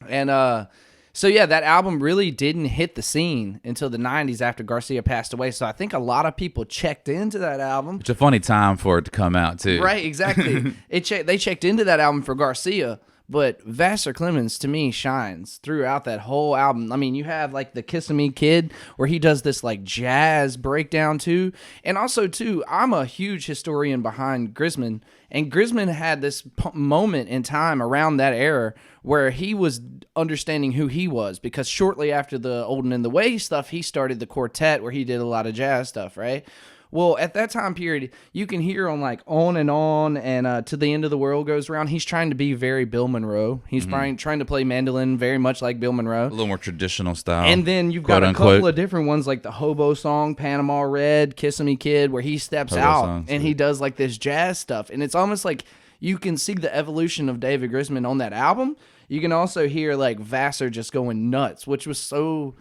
[SPEAKER 1] And so yeah, that album really didn't hit the scene until the 90s after Garcia passed away. So I think a lot of people checked into that album.
[SPEAKER 2] It's a funny time for it to come out too.
[SPEAKER 1] Right, exactly. They checked into that album for Garcia, but Vassar Clements to me shines throughout that whole album. I mean, you have like the Kissin' Me Kid where he does this like jazz breakdown too. And also too, I'm a huge historian behind Grisman, and Grisman had this moment in time around that era where he was understanding who he was, because shortly after the Old and in the Way stuff, he started the quartet where he did a lot of jazz stuff, right? Well, at that time period, you can hear on like On and To the End of the World Goes Around, he's trying to be very Bill Monroe. He's trying to play mandolin very much like Bill Monroe.
[SPEAKER 2] A little more traditional style.
[SPEAKER 1] And then you've got a couple of different ones like the Hobo Song, Panama Red, Kissin' Me Kid, where he steps out and he does like this jazz stuff. And it's almost like you can see the evolution of David Grisman on that album. You can also hear like Vassar just going nuts, which was so...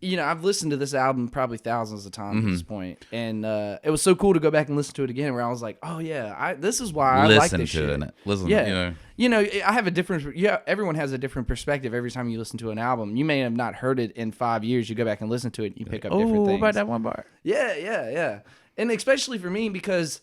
[SPEAKER 1] You know, I've listened to this album probably thousands of times at this point, and it was so cool to go back and listen to it again. Where I was like, "Oh yeah, this is why I like this shit." You know, I have a different. Yeah, everyone has a different perspective every time you listen to an album. You may have not heard it in 5 years. You go back and listen to it, and you pick up different things.
[SPEAKER 2] Oh, about that one bar.
[SPEAKER 1] Yeah, and especially for me because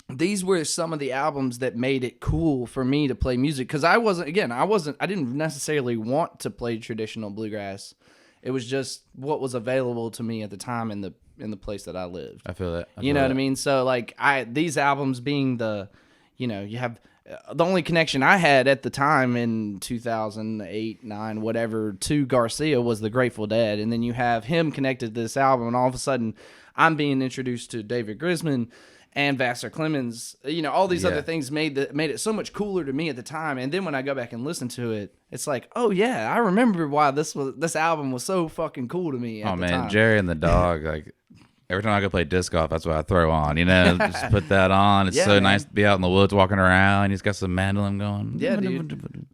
[SPEAKER 1] these were some of the albums that made it cool for me to play music, because I didn't necessarily want to play traditional bluegrass. It was just what was available to me at the time in the place that I lived.
[SPEAKER 2] I feel that.
[SPEAKER 1] You know what I mean? So like these albums being the, you know, you have the only connection I had at the time in 2008, 9, whatever, to Garcia was the Grateful Dead, and then you have him connected to this album, and all of a sudden I'm being introduced to David Grisman and Vassar Clements. You know, all these other things made it so much cooler to me at the time. And then when I go back and listen to it, it's like, oh yeah, I remember why this album was so fucking cool to me at the time.
[SPEAKER 2] Jerry and the dog, like every time I go play disc golf, that's what I throw on. You know, just put that on. It's so nice to be out in the woods walking around. He's got some mandolin going.
[SPEAKER 1] Yeah, dude.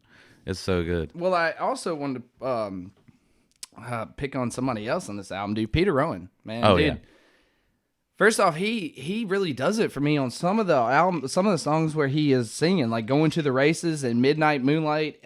[SPEAKER 2] It's so good.
[SPEAKER 1] Well, I also wanted to pick on somebody else on this album, dude. Peter Rowan, man.
[SPEAKER 2] Oh,
[SPEAKER 1] dude.
[SPEAKER 2] yeah.
[SPEAKER 1] First off, he really does it for me on some of the songs where he is singing, like Going to the Races and Midnight Moonlight.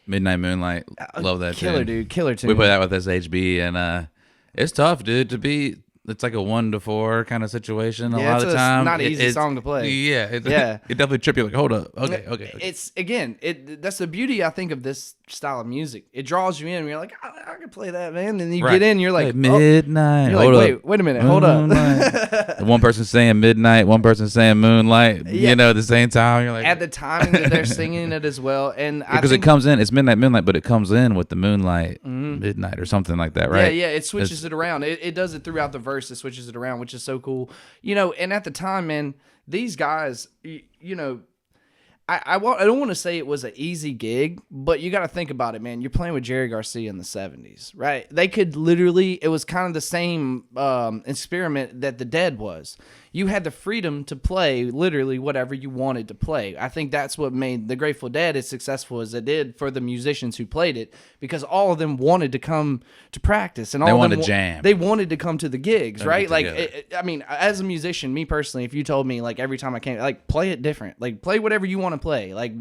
[SPEAKER 2] Midnight Moonlight, love that
[SPEAKER 1] killer,
[SPEAKER 2] tune.
[SPEAKER 1] Dude, killer tune.
[SPEAKER 2] We play that with SHB, and it's tough, dude, to be. It's like a 1-4 kind of situation a lot of the time.
[SPEAKER 1] It's not an easy song to play.
[SPEAKER 2] Yeah, it definitely trip you. Like, hold up, okay.
[SPEAKER 1] It's that's the beauty I think of this style of music. It draws you in. And you're like, I can play that, man. And you get in, you're like
[SPEAKER 2] midnight.
[SPEAKER 1] You're like, wait a minute, hold up.
[SPEAKER 2] One person saying midnight, one person saying moonlight. Yeah. You know, at the same time, you're like
[SPEAKER 1] at the timing that they're singing it as well, and
[SPEAKER 2] because it comes in, it's midnight, but it comes in with the moonlight, midnight or something like that, right?
[SPEAKER 1] Yeah. It switches it around. It does it throughout the verse. It switches it around, which is so cool. You know, and at the time, man, these guys, you know, I don't want to say it was an easy gig, but you got to think about it, man. You're playing with Jerry Garcia in the 70s, right? They could literally, it was kind of the same experiment that the Dead was. You had the freedom to play literally whatever you wanted to play. I think that's what made the Grateful Dead as successful as it did for the musicians who played it, because all of them wanted to come to practice, and all
[SPEAKER 2] they
[SPEAKER 1] of
[SPEAKER 2] wanted
[SPEAKER 1] them
[SPEAKER 2] to jam.
[SPEAKER 1] They wanted to come to the gigs, right?
[SPEAKER 2] Like,
[SPEAKER 1] I mean, as a musician, me personally, if you told me like every time I came, like play it different, like play whatever you want to play, like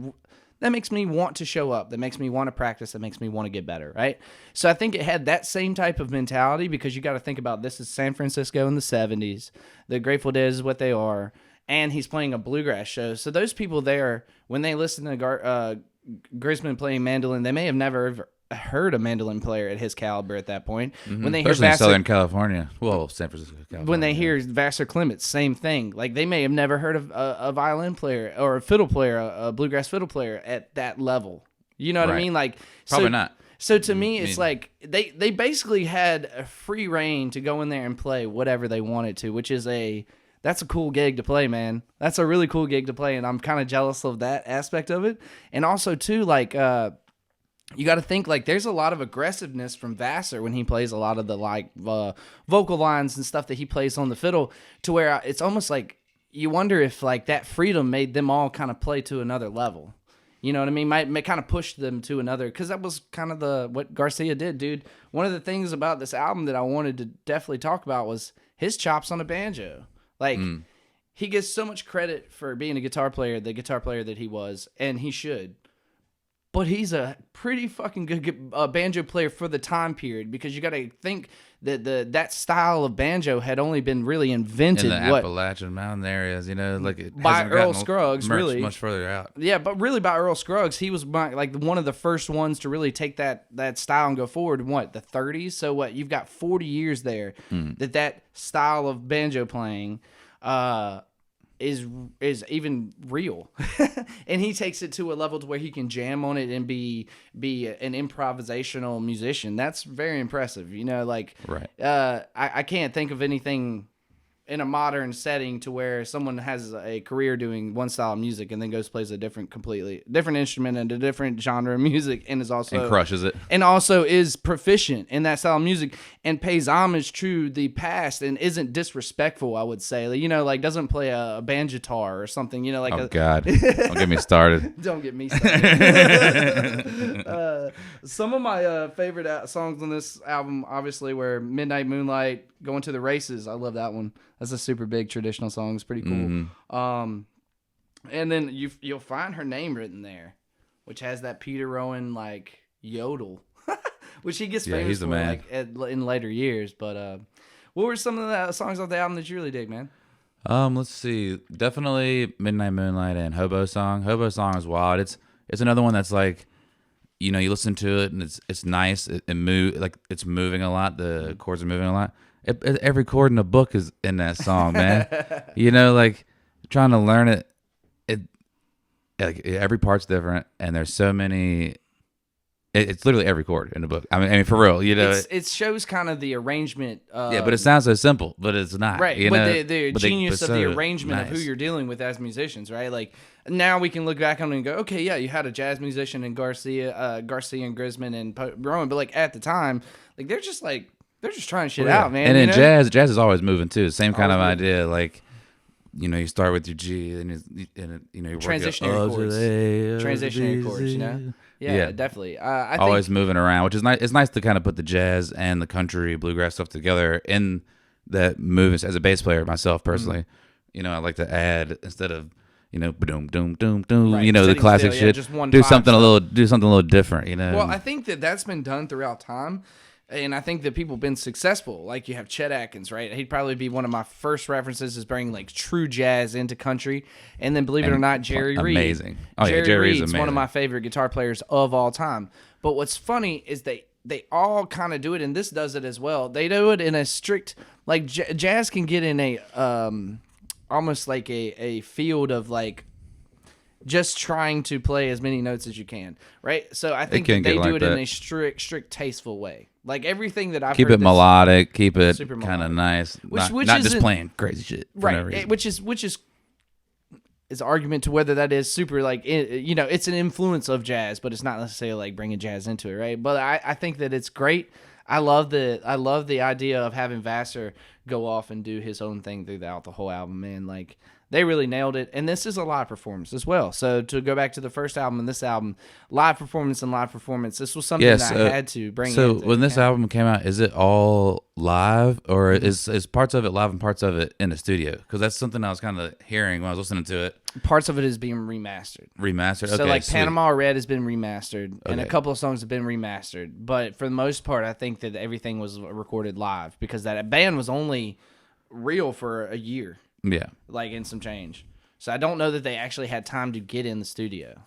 [SPEAKER 1] that makes me want to show up. That makes me want to practice. That makes me want to get better, right? So I think it had that same type of mentality, because you got to think about, this is San Francisco in the 70s. The Grateful Dead is what they are, and he's playing a bluegrass show. So those people there, when they listen to Grisman playing mandolin, they may have never ever heard a mandolin player at his caliber at that point.
[SPEAKER 2] Mm-hmm.
[SPEAKER 1] When they
[SPEAKER 2] Especially
[SPEAKER 1] hear
[SPEAKER 2] in Southern California, well, San Francisco, California.
[SPEAKER 1] When they hear Vassar Clements, same thing. Like, they may have never heard of a violin player or a fiddle player, a bluegrass fiddle player at that level. You know what I mean? Like,
[SPEAKER 2] probably not.
[SPEAKER 1] So to me, it's like they basically had a free reign to go in there and play whatever they wanted to, which is that's a cool gig to play, man. That's a really cool gig to play, and I'm kind of jealous of that aspect of it. And also too, like, you got to think, like, there's a lot of aggressiveness from Vassar when he plays a lot of the like vocal lines and stuff that he plays on the fiddle, to where it's almost like you wonder if like that freedom made them all kind of play to another level. You know what I mean? Might kind of push them to another, because that was kind of what Garcia did, dude. One of the things about this album that I wanted to definitely talk about was his chops on a banjo. Like, he gets so much credit for being the guitar player that he was, and he should. But he's a pretty fucking good banjo player for the time period, because you got to think that that style of banjo had only been really invented
[SPEAKER 2] in the Appalachian Mountain areas, you know, like it
[SPEAKER 1] by Earl Scruggs, really
[SPEAKER 2] much further out.
[SPEAKER 1] Yeah, but really by Earl Scruggs, he was like one of the first ones to really take that style and go forward in the 30s. So what, you've got 40 years there that style of banjo playing is even real. And he takes it to a level to where he can jam on it and be an improvisational musician. That's very impressive. You know, like,
[SPEAKER 2] right.
[SPEAKER 1] I can't think of anything in a modern setting to where someone has a career doing one style of music and then goes plays a completely different instrument and a different genre of music, and
[SPEAKER 2] crushes it,
[SPEAKER 1] and also is proficient in that style of music and pays homage to the past and isn't disrespectful, I would say. Like, you know, like, doesn't play a banjitar or something, you know, like
[SPEAKER 2] God, don't get me started.
[SPEAKER 1] Don't get me started. Some of my favorite songs on this album obviously were Midnight Moonlight, Going to the Races. I love that one. That's a super big traditional song. It's pretty cool. Mm-hmm. And then you'll find her name written there, which has that Peter Rowan like yodel, which he gets famous for like in later years. But what were some of the songs off the album that you really dig, man?
[SPEAKER 2] Let's see. Definitely Midnight Moonlight and Hobo Song. Hobo Song is wild. It's another one that's like, you know, you listen to it and it's nice. It like it's moving a lot. The chords are moving a lot. Every chord in the book is in that song, man. You know, like, trying to learn it. Like, every part's different, and there's so many. It's literally every chord in the book. I mean, for real, you know.
[SPEAKER 1] It shows kind of the arrangement.
[SPEAKER 2] Yeah, but it sounds so simple, but it's not.
[SPEAKER 1] Right,
[SPEAKER 2] you
[SPEAKER 1] but
[SPEAKER 2] know?
[SPEAKER 1] the genius of the arrangement of who you're dealing with as musicians, right? Like, now we can look back on it and go, okay, yeah, you had a jazz musician in Garcia and Grisman and Rowan, but like at the time, like they're just trying shit out, man.
[SPEAKER 2] And in jazz is always moving too. Same kind of idea. Like, you know, you start with your G and you know, you
[SPEAKER 1] transitionary chords. Transitionary chords, you know. Yeah, definitely. I
[SPEAKER 2] always
[SPEAKER 1] think,
[SPEAKER 2] moving around, which is nice. It's nice to kind of put the jazz and the country bluegrass stuff together in that movement. As a bass player myself, personally, you know, I like to add, instead of, you know, boom, doom, doom, doom, right, you know, the classic shit.
[SPEAKER 1] Just
[SPEAKER 2] do something a little different, you know.
[SPEAKER 1] Well, I think that's been done throughout time. And I think that people have been successful. Like, you have Chet Atkins, right? He'd probably be one of my first references, is bringing like true jazz into country. And then, believe it or not, Jerry Reed.
[SPEAKER 2] Amazing.
[SPEAKER 1] Jerry Reed's one of my favorite guitar players of all time. But what's funny is they all kind of do it, and this does it as well. They do it in a strict, like, jazz can get in a almost like a field of like just trying to play as many notes as you can, right? So I think that they do it in a strict, tasteful way. Like, everything that I've
[SPEAKER 2] keep
[SPEAKER 1] heard,
[SPEAKER 2] it melodic, keep it kind of nice,
[SPEAKER 1] which
[SPEAKER 2] not just playing crazy shit,
[SPEAKER 1] right? Which is is argument to whether that is super like it's an influence of jazz, but it's not necessarily like bringing jazz into it, right? But I think that it's great. I love the idea of having Vassar go off and do his own thing throughout the whole album, man. Like, they really nailed it, and this is a live performance as well. So to go back to the first album and this album, live performance. This was something that I had to bring.
[SPEAKER 2] So when this album came out, is it all live, or is parts of it live and parts of it in the studio? Because that's something I was kind of hearing when I was listening to it.
[SPEAKER 1] Parts of it is being remastered.
[SPEAKER 2] So
[SPEAKER 1] like
[SPEAKER 2] sweet.
[SPEAKER 1] Panama Red has been remastered, and a couple of songs have been remastered. But for the most part, I think that everything was recorded live because that band was only real for a year.
[SPEAKER 2] Yeah.
[SPEAKER 1] Like, in some change. So I don't know that they actually had time to get in the studio,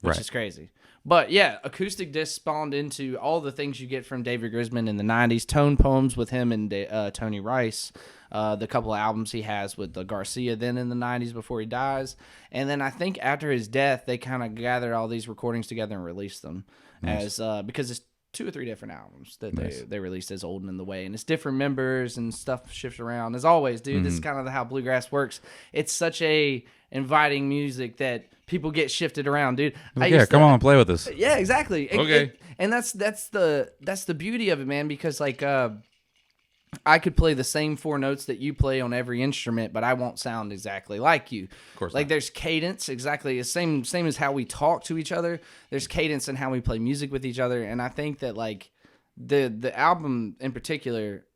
[SPEAKER 1] which is crazy. But yeah, acoustic disc spawned into all the things you get from David Grisman in the 90s. Tone poems with him and Tony Rice. The couple of albums he has with Garcia then in the 90s before he dies. And then I think after his death, they kind of gathered all these recordings together and released them. Nice. Because it's 2 or 3 different albums that they released as Old and in the Way, and it's different members and stuff shifts around as always, dude. This is kind of how bluegrass works. It's such a inviting music that people get shifted around, dude.
[SPEAKER 2] Come on, play with us.
[SPEAKER 1] Yeah, exactly.
[SPEAKER 2] Okay.
[SPEAKER 1] And that's the beauty of it, man, because like I could play the same 4 notes that you play on every instrument, but I won't sound exactly like you.
[SPEAKER 2] Of course
[SPEAKER 1] like
[SPEAKER 2] not.
[SPEAKER 1] There's cadence, exactly the same as how we talk to each other. There's cadence in how we play music with each other, and I think that like the album in particular,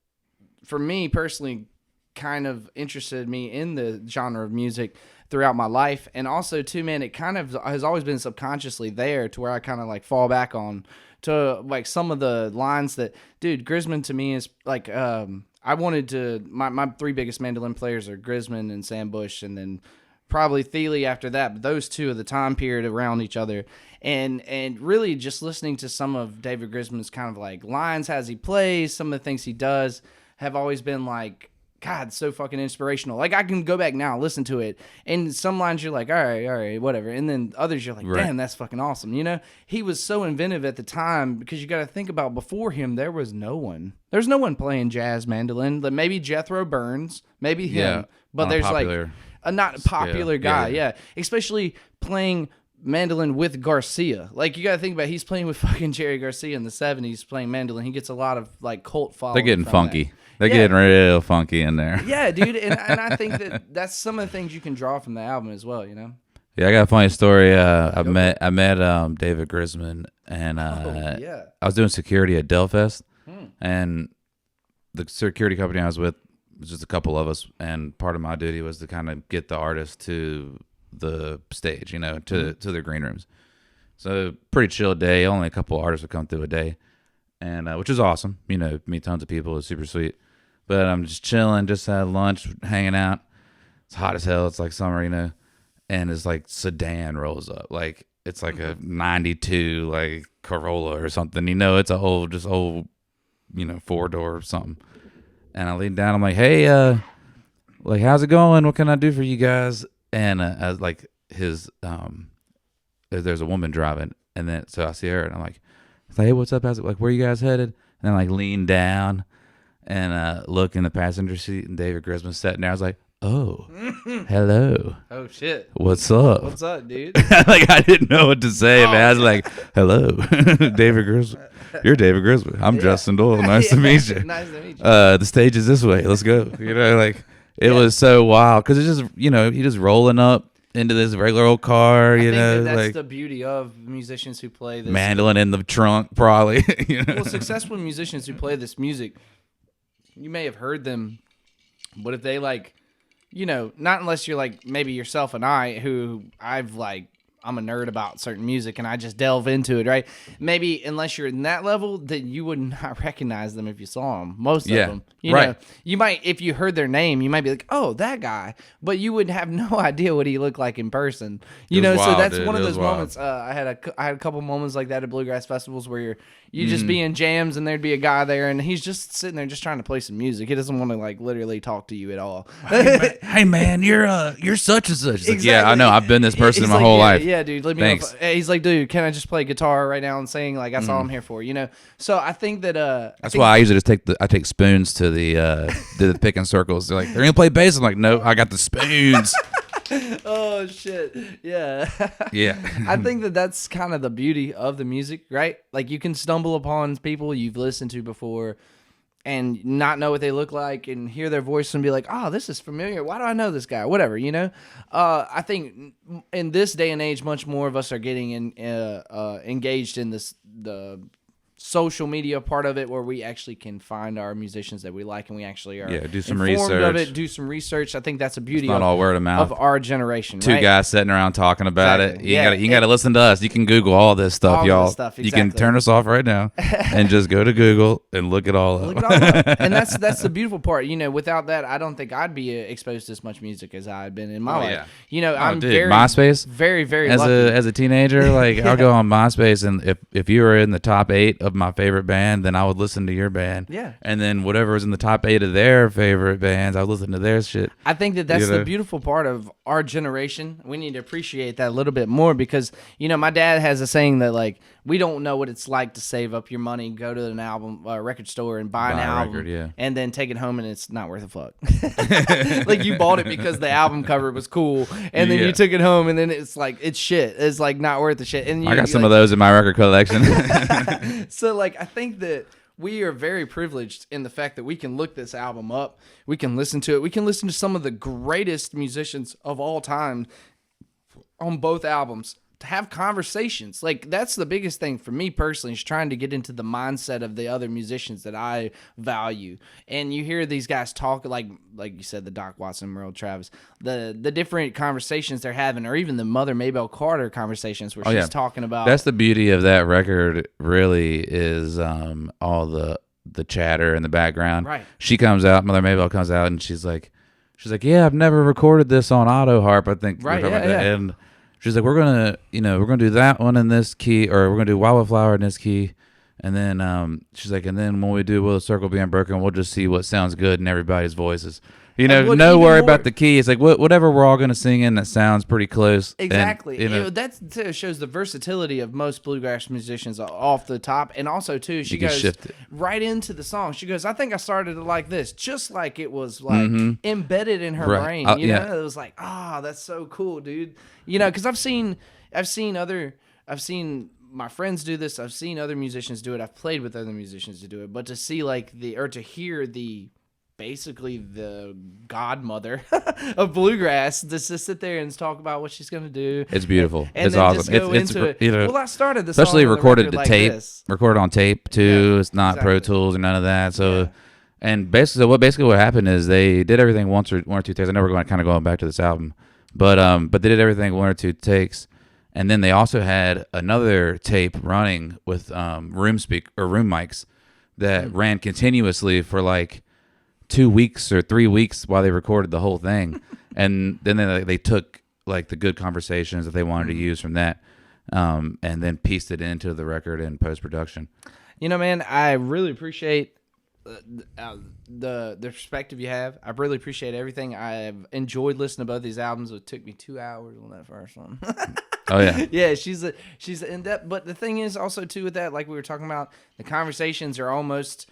[SPEAKER 1] for me personally, kind of interested me in the genre of music throughout my life, and also too, man, it kind of has always been subconsciously there to where I kind of like fall back on. To like some of the lines that, dude, Grisman to me is like, I wanted to, my 3 biggest mandolin players are Grisman and Sam Bush, and then probably Thiele after that, but those 2 of the time period around each other. And really just listening to some of David Grisman's kind of like lines as he plays, some of the things he does have always been like, God, so fucking inspirational. Like, I can go back now, listen to it, and some lines you're like, all right, whatever. And then others you're like, damn, that's fucking awesome. You know, he was so inventive at the time because you got to think about before him, there was no one. There's no one playing jazz mandolin. Like maybe Jethro Burns, maybe him, but there's like a not popular guy. Yeah. Especially playing mandolin with Garcia. Like, you gotta think about, he's playing with fucking Jerry Garcia in the 70s playing mandolin. He gets a lot of like cult following.
[SPEAKER 2] They're getting funky. They're getting real funky in there.
[SPEAKER 1] Yeah, dude, and I think that's some of the things you can draw from the album as well, you know.
[SPEAKER 2] Yeah, I got a funny story. I met David Grisman, and I was doing security at Delfest, and the security company I was with was just a couple of us, and part of my duty was to kind of get the artists to the stage, you know, to their green rooms. So pretty chill day. Only a couple of artists would come through a day, and which is awesome. You know, meet tons of people. It's super sweet. But I'm just chilling, just had lunch, hanging out. It's hot as hell. It's like summer, you know, and it's like sedan rolls up. Like, it's like a 92 like Corolla or something. You know, it's a old, you know, 4-door or something. And I lean down. I'm like, hey, like, how's it going? What can I do for you guys? And I was like, there's a woman driving, and then so I see her, and I'm like, hey, what's up? How's it? Like, where you guys headed? And I like lean down and look in the passenger seat, and David Grisman's sitting there. I was like, oh, hello.
[SPEAKER 1] Oh shit.
[SPEAKER 2] What's up?
[SPEAKER 1] What's up, dude?
[SPEAKER 2] Like, I didn't know what to say, man. I was like, hello, David Grisman. You're David Grisman. I'm Justin Doyle. Nice to meet you.
[SPEAKER 1] Nice to meet you.
[SPEAKER 2] The stage is this way. Let's go. You know, like, it was so wild because it's just, you know, he just rolling up into this regular old car, you know.
[SPEAKER 1] That's
[SPEAKER 2] like,
[SPEAKER 1] the beauty of musicians who play this.
[SPEAKER 2] Mandolin in the trunk, probably. You know?
[SPEAKER 1] Well, successful musicians who play this music, you may have heard them, but if they like, you know, not unless you're like maybe yourself and I, who I'm a nerd about certain music and I just delve into it, right? Maybe unless you're in that level, then you would not recognize them if you saw them. Most of them. You know, you might, if you heard their name, you might be like, oh, that guy. But you would have no idea what he looked like in person. You know, so that's one of those moments. I had a couple moments like that at bluegrass festivals where you just be in jams and there'd be a guy there and he's just sitting there just trying to play some music. He doesn't want to like literally talk to you at all.
[SPEAKER 2] Hey man, you're such and such. Exactly. Like, yeah, I know. I've been this person in my whole life.
[SPEAKER 1] Yeah, dude. Let me know. He's like, dude, can I just play guitar right now and sing? Like, that's all I'm here for, you know? So I think that that's
[SPEAKER 2] why I usually just take spoons to the picking circles. They're like, they're gonna play bass. I'm like, no, I got the spoons.
[SPEAKER 1] Oh shit. Yeah.
[SPEAKER 2] Yeah.
[SPEAKER 1] I think that's kind of the beauty of the music, right? Like you can stumble upon people you've listened to before and not know what they look like and hear their voice and be like, oh, this is familiar. Why do I know this guy? Whatever, you know? I think in this day and age, much more of us are getting engaged in the social media part of it, where we actually can find our musicians that we like, and we actually are
[SPEAKER 2] do some
[SPEAKER 1] informed
[SPEAKER 2] research.
[SPEAKER 1] Of it, do some research. I think that's a beauty
[SPEAKER 2] It's not all word of mouth.
[SPEAKER 1] Of our generation.
[SPEAKER 2] Two
[SPEAKER 1] right?
[SPEAKER 2] guys sitting around talking about
[SPEAKER 1] Exactly.
[SPEAKER 2] it. You got to listen to us. You can Google all this stuff,
[SPEAKER 1] All
[SPEAKER 2] y'all.
[SPEAKER 1] this stuff,
[SPEAKER 2] You can
[SPEAKER 1] exactly.
[SPEAKER 2] turn us off right now and just go to Google and look it all up.
[SPEAKER 1] Look it all up. And that's the beautiful part. You know, without that, I don't think I'd be exposed to as much music as I've been in my life.
[SPEAKER 2] Yeah.
[SPEAKER 1] You know, I'm very
[SPEAKER 2] MySpace.
[SPEAKER 1] Very, very
[SPEAKER 2] as
[SPEAKER 1] lucky.
[SPEAKER 2] as a teenager, like I'll go on MySpace, and if you were in the top 8 of my favorite band, then I would listen to your band.
[SPEAKER 1] Yeah.
[SPEAKER 2] And then whatever was in the top 8 of their favorite bands, I would listen to their shit.
[SPEAKER 1] I think that's the beautiful part of our generation. We need to appreciate that a little bit more because, you know, my dad has a saying that, like, we don't know what it's like to save up your money, go to an record store and buy an album,
[SPEAKER 2] record,
[SPEAKER 1] and then take it home and it's not worth a fuck. Like, you bought it because the album cover was cool, and then you took it home and then it's like, it's shit. It's like not worth the shit. And
[SPEAKER 2] I got some of those in my record collection.
[SPEAKER 1] So, like, I think that we are very privileged in the fact that we can look this album up. We can listen to it. We can listen to some of the greatest musicians of all time on both albums, to have conversations. Like, that's the biggest thing for me personally, is trying to get into the mindset of the other musicians that I value. And you hear these guys talk, like you said, the Doc Watson, Merle Travis, the different conversations they're having, or even the Mother Maybelle Carter conversations where she's talking about.
[SPEAKER 2] That's the beauty of that record, really, is all the chatter in the background.
[SPEAKER 1] Right.
[SPEAKER 2] She comes out, Mother Maybelle comes out, and she's like, yeah, I've never recorded this on auto harp, I think.
[SPEAKER 1] Right,
[SPEAKER 2] And she's like, we're gonna do that one in this key, or we're gonna do Wildflower in this key, and then she's like, and then when we do Will the Circle Be Unbroken, we'll just see what sounds good in everybody's voices. You know, no worry about the key. It's like whatever we're all gonna sing in that sounds pretty close.
[SPEAKER 1] Exactly.
[SPEAKER 2] And,
[SPEAKER 1] that shows the versatility of most bluegrass musicians off the top, and also too, she goes right into the song. She goes, I think I started it like this, just like it was like embedded in her brain. You know, it was like, that's so cool, dude. You know, because I've seen my friends do this. I've seen other musicians do it. I've played with other musicians to do it. But to see to hear basically the godmother of bluegrass, just to sit there and talk about what she's gonna do.
[SPEAKER 2] It's beautiful.
[SPEAKER 1] And
[SPEAKER 2] it's
[SPEAKER 1] then
[SPEAKER 2] awesome.
[SPEAKER 1] Just go into it.
[SPEAKER 2] You know,
[SPEAKER 1] well, I started this,
[SPEAKER 2] especially recorded to
[SPEAKER 1] like
[SPEAKER 2] tape,
[SPEAKER 1] this.
[SPEAKER 2] recorded on tape too. It's not Pro Tools or none of that. So, and basically what happened is they did everything one or two takes. I know we're going back to this album, but they did everything 1 or 2 takes, and then they also had another tape running with room mics that ran continuously for like 2 weeks or 3 weeks while they recorded the whole thing. And then they took like the good conversations that they wanted to use from that, and then pieced it into the record in post-production.
[SPEAKER 1] You know, man, I really appreciate the perspective you have. I really appreciate everything. I've enjoyed listening to both these albums. It took me 2 hours on that first one.
[SPEAKER 2] Oh yeah.
[SPEAKER 1] Yeah, she's in depth. But the thing is also too with that, like we were talking about, the conversations are almost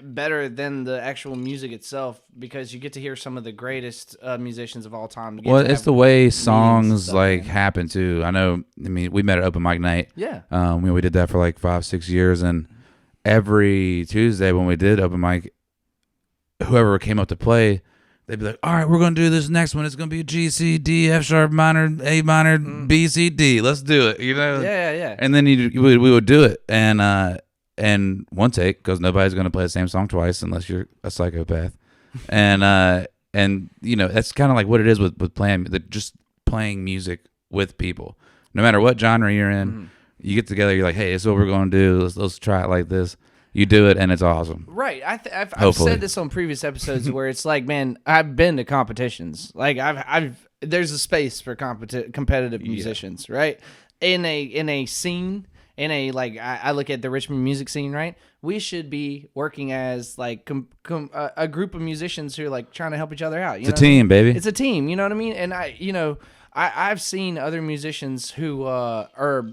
[SPEAKER 1] better than the actual music itself, because you get to hear some of the greatest musicians of all time.
[SPEAKER 2] Well, it's the way songs happen too. I mean, we met at open mic night.
[SPEAKER 1] Yeah.
[SPEAKER 2] We did that for like 5-6 years, and every Tuesday when we did open mic, whoever came up to play, they'd be like, all right, we're going to do this next one. It's going to be a G, C, D, F sharp minor, A minor, B, C, D. Let's do it, you know?
[SPEAKER 1] Yeah.
[SPEAKER 2] And then we would do it. And one take, because nobody's going to play the same song twice unless you're a psychopath. And you know, that's kind of like what it is with playing, just playing music with people. No matter what genre you're in, you get together, you're like, hey, this is what we're going to do. Let's try it like this. You do it, and it's awesome.
[SPEAKER 1] Right. I've said this on previous episodes where it's like, man, I've been to competitions. Like there's a space for competitive musicians, right? In a scene. I look at the Richmond music scene, right? We should be working as like a group of musicians who are like trying to help each other out.
[SPEAKER 2] It's a team, baby.
[SPEAKER 1] It's a team. You know what I mean? And I've seen other musicians who are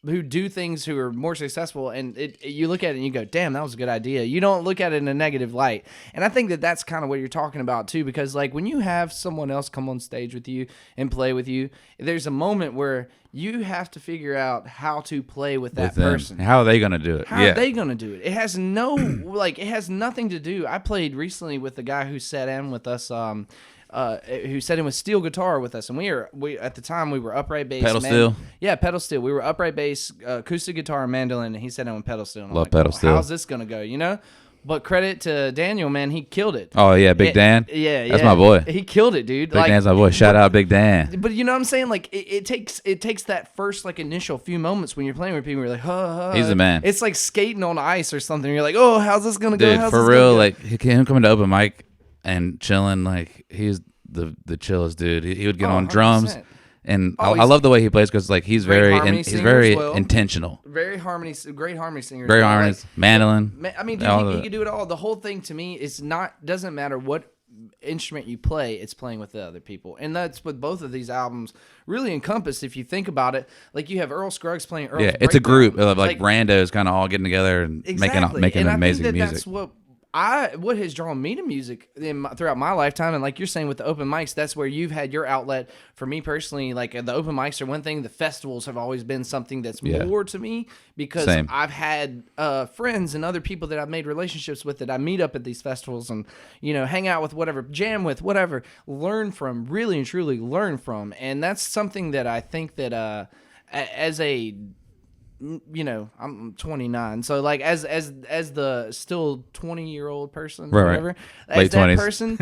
[SPEAKER 1] do things who are more successful, and you look at it and you go, damn, that was a good idea. You don't look at it in a negative light. And I think that that's kind of what you're talking about too, because like when you have someone else come on stage with you and play with you, there's a moment where you have to figure out how to play with that person.
[SPEAKER 2] How are they going to do it?
[SPEAKER 1] How are they going to do it? It has no, like, it has nothing to do. I played recently with the guy who sat in with us, who sat in with steel guitar with us, and we at the time we were upright bass,
[SPEAKER 2] pedal steel.
[SPEAKER 1] Yeah, pedal steel. We were upright bass, acoustic guitar, and mandolin, and he sat in with pedal steel. And
[SPEAKER 2] Love pedal steel.
[SPEAKER 1] How's this gonna go? You know. But credit to Daniel, man, he killed it.
[SPEAKER 2] Oh yeah, Big Dan.
[SPEAKER 1] Yeah,
[SPEAKER 2] that's my boy.
[SPEAKER 1] He killed it, dude.
[SPEAKER 2] Big Dan's my boy. Shout out Big Dan.
[SPEAKER 1] But you know what I'm saying? Like it takes that first like initial few moments when you're playing with people. You're like,
[SPEAKER 2] he's the man.
[SPEAKER 1] It's like skating on ice or something. You're like, oh, how's this gonna go?
[SPEAKER 2] Dude, for real, like him coming to open mic and chilling, like he's the chillest dude. He would get on 100%. Drums, and I love the way he plays because like he's very intentional.
[SPEAKER 1] Great harmony singer.
[SPEAKER 2] Very harmonies, like, mandolin.
[SPEAKER 1] I mean, dude, he could do it all. The whole thing to me is doesn't matter what instrument you play, it's playing with the other people, and that's what both of these albums really encompass. If you think about it, like you have Earl Scruggs playing Earl's breakdown.
[SPEAKER 2] It's a group of like randos kind of all getting together and making amazing music.
[SPEAKER 1] That's what has drawn me to music throughout my lifetime, and like you're saying with the open mics, that's where you've had your outlet. For me personally, like the open mics are one thing. The festivals have always been something that's more to me because I've had friends and other people that I've made relationships with that I meet up at these festivals and hang out with, whatever, jam with, whatever, learn from, really and truly learn from, and that's something that I think that as a I'm 29, so like as the still 20-year-old person, whatever,
[SPEAKER 2] late
[SPEAKER 1] as that
[SPEAKER 2] 20s.
[SPEAKER 1] person,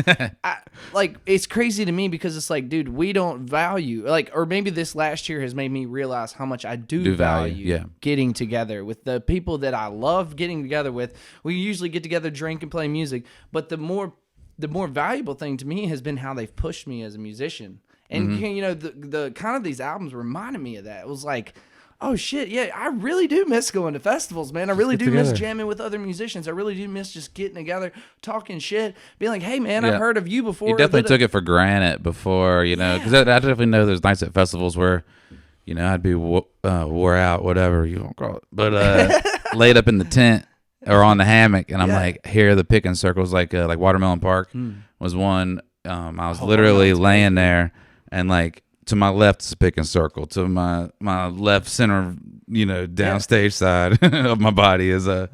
[SPEAKER 1] like it's crazy to me because it's like, dude, we don't value or maybe this last year has made me realize how much I do value getting together with the people that I love getting together with. We usually get together, drink, and play music, but the more valuable thing to me has been how they've pushed me as a musician, and the kind of these albums reminded me of that. It was like, oh shit, yeah, I really do miss going to festivals, man. I really do miss jamming with other musicians. I really do miss just getting together, talking shit, being like, hey man, I've heard of you before.
[SPEAKER 2] You definitely took it for granted before, because I definitely know there's nights at festivals where, I'd be wore out, whatever you want to call it, but laid up in the tent or on the hammock, and I'm like, here the picking circles, like Watermelon Park was one. I was literally laying there, and like, to my left is a picking circle. To my left center, downstage side of my body is a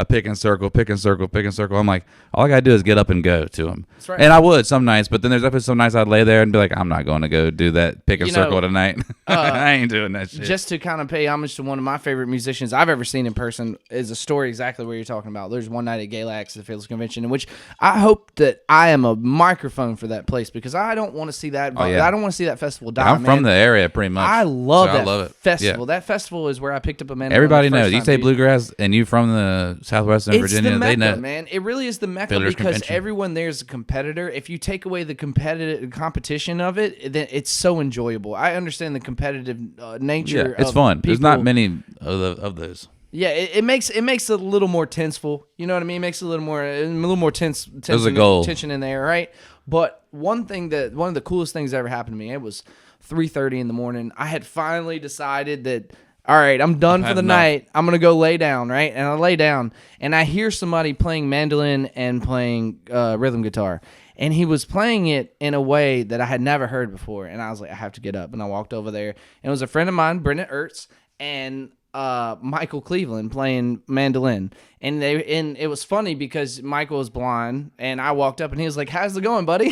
[SPEAKER 2] picking circle. I'm like, all I gotta do is get up and go to them. That's right. And I would some nights, but then there's definitely some nights I'd lay there and be like, I'm not going to go do that picking circle tonight. I ain't doing that shit.
[SPEAKER 1] Just to kind of pay homage to one of my favorite musicians I've ever seen in person is a story exactly what you're talking about. There's one night at Galax, the Fearless Convention, in which I hope that I am a microphone for that place because I don't want to see that. I don't want to see that festival die.
[SPEAKER 2] I'm from the area pretty much.
[SPEAKER 1] I love that festival. Yeah. That festival is where I picked up a man.
[SPEAKER 2] Everybody knows. You say bluegrass and you from the Southwestern Virginia.
[SPEAKER 1] The Mecca,
[SPEAKER 2] they know,
[SPEAKER 1] man. It really is the Mecca because everyone there is a competitor. If you take away the competition of it, then it's so enjoyable. I understand the competitive nature.
[SPEAKER 2] Yeah, it's fun. People. There's not many of those.
[SPEAKER 1] Yeah, it makes it a little more tenseful. You know what I mean? It makes it a little more tense.
[SPEAKER 2] There's a goal.
[SPEAKER 1] Tension in there, right? But one of the coolest things that ever happened to me. It was 3:30 in the morning. I had finally decided that, all right, I'm done for the night. I'm going to go lay down, right? And I lay down, and I hear somebody playing mandolin and playing rhythm guitar. And he was playing it in a way that I had never heard before. And I was like, I have to get up. And I walked over there. And it was a friend of mine, Brendan Ertz, and Michael Cleveland playing mandolin. And it was funny because Michael was blind. And I walked up, and he was like, how's it going, buddy?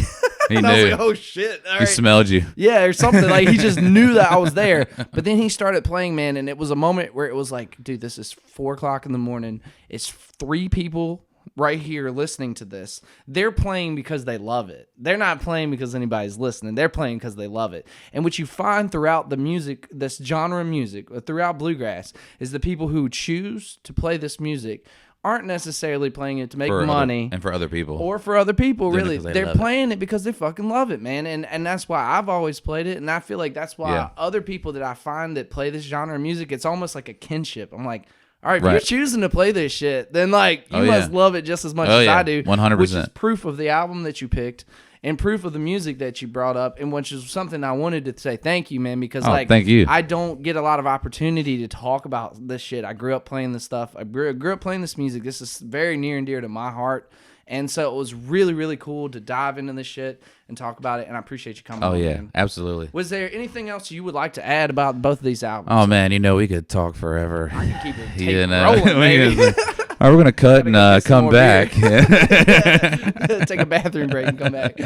[SPEAKER 2] And
[SPEAKER 1] I was like, oh, shit. All right.
[SPEAKER 2] He smelled you.
[SPEAKER 1] Yeah, or something. Like, he just knew that I was there. But then he started playing, man, and it was a moment where it was like, dude, this is 4 o'clock in the morning. It's 3 people right here listening to this. They're playing because they love it. They're not playing because anybody's listening. They're playing because they love it. And what you find throughout the music, this genre of music, throughout bluegrass, is the people who choose to play this music aren't necessarily playing it to make money.
[SPEAKER 2] And for other people.
[SPEAKER 1] Or for other people, really. They're playing it because they fucking love it, man. And that's why I've always played it. And I feel like that's why other people that I find that play this genre of music, it's almost like a kinship. I'm like, all right, if you're choosing to play this shit, then like you must love it just as much as I do.
[SPEAKER 2] 100%.
[SPEAKER 1] Which is proof of the album that you picked and proof of the music that you brought up, and which is something I wanted to say thank you, man, because
[SPEAKER 2] thank you.
[SPEAKER 1] I don't get a lot of opportunity to talk about this shit. I grew up playing this stuff. I grew up playing this music. This is very near and dear to my heart. And so it was really, really cool to dive into this shit and talk about it, and I appreciate you coming on.
[SPEAKER 2] Oh, yeah,
[SPEAKER 1] man.
[SPEAKER 2] absolutely.
[SPEAKER 1] Was there anything else you would like to add about both of these albums?
[SPEAKER 2] Oh, man, we could talk forever.
[SPEAKER 1] I can keep it rolling, baby.
[SPEAKER 2] All right, we're going to cut and come back.
[SPEAKER 1] Take a bathroom break and come back.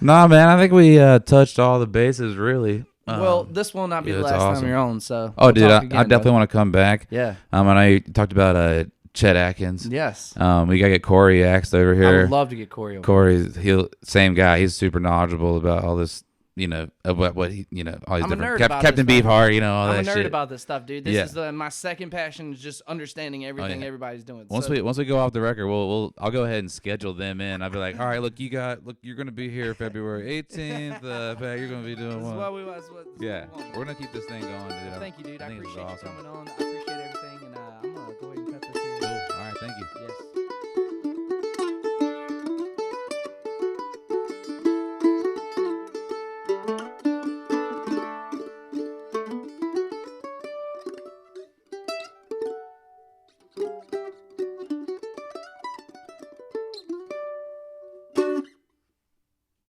[SPEAKER 2] Nah, man, I think we touched all the bases, really.
[SPEAKER 1] Well, this will not be the last time you're on, so.
[SPEAKER 2] Oh, dude, I definitely want to come back.
[SPEAKER 1] Yeah.
[SPEAKER 2] I know you talked about Chet Atkins.
[SPEAKER 1] Yes.
[SPEAKER 2] We gotta get Corey Axe over here.
[SPEAKER 1] I would love to get Corey over.
[SPEAKER 2] Corey's same guy. He's super knowledgeable about all this, about what he, all these different Captain Beefheart, all that shit.
[SPEAKER 1] I'm a nerd about this stuff, dude. This is my second passion is just understanding everything everybody's doing.
[SPEAKER 2] Once we go off the record, I'll go ahead and schedule them in. I'll be like, all right, look, you're gonna be here February 18th. You're gonna be doing one. We're gonna keep this thing going, dude.
[SPEAKER 1] Thank you, dude. I appreciate you coming on. I appreciate everything, and I'm gonna go ahead and cut this here.
[SPEAKER 2] Cool. All right, thank you.
[SPEAKER 1] Yes.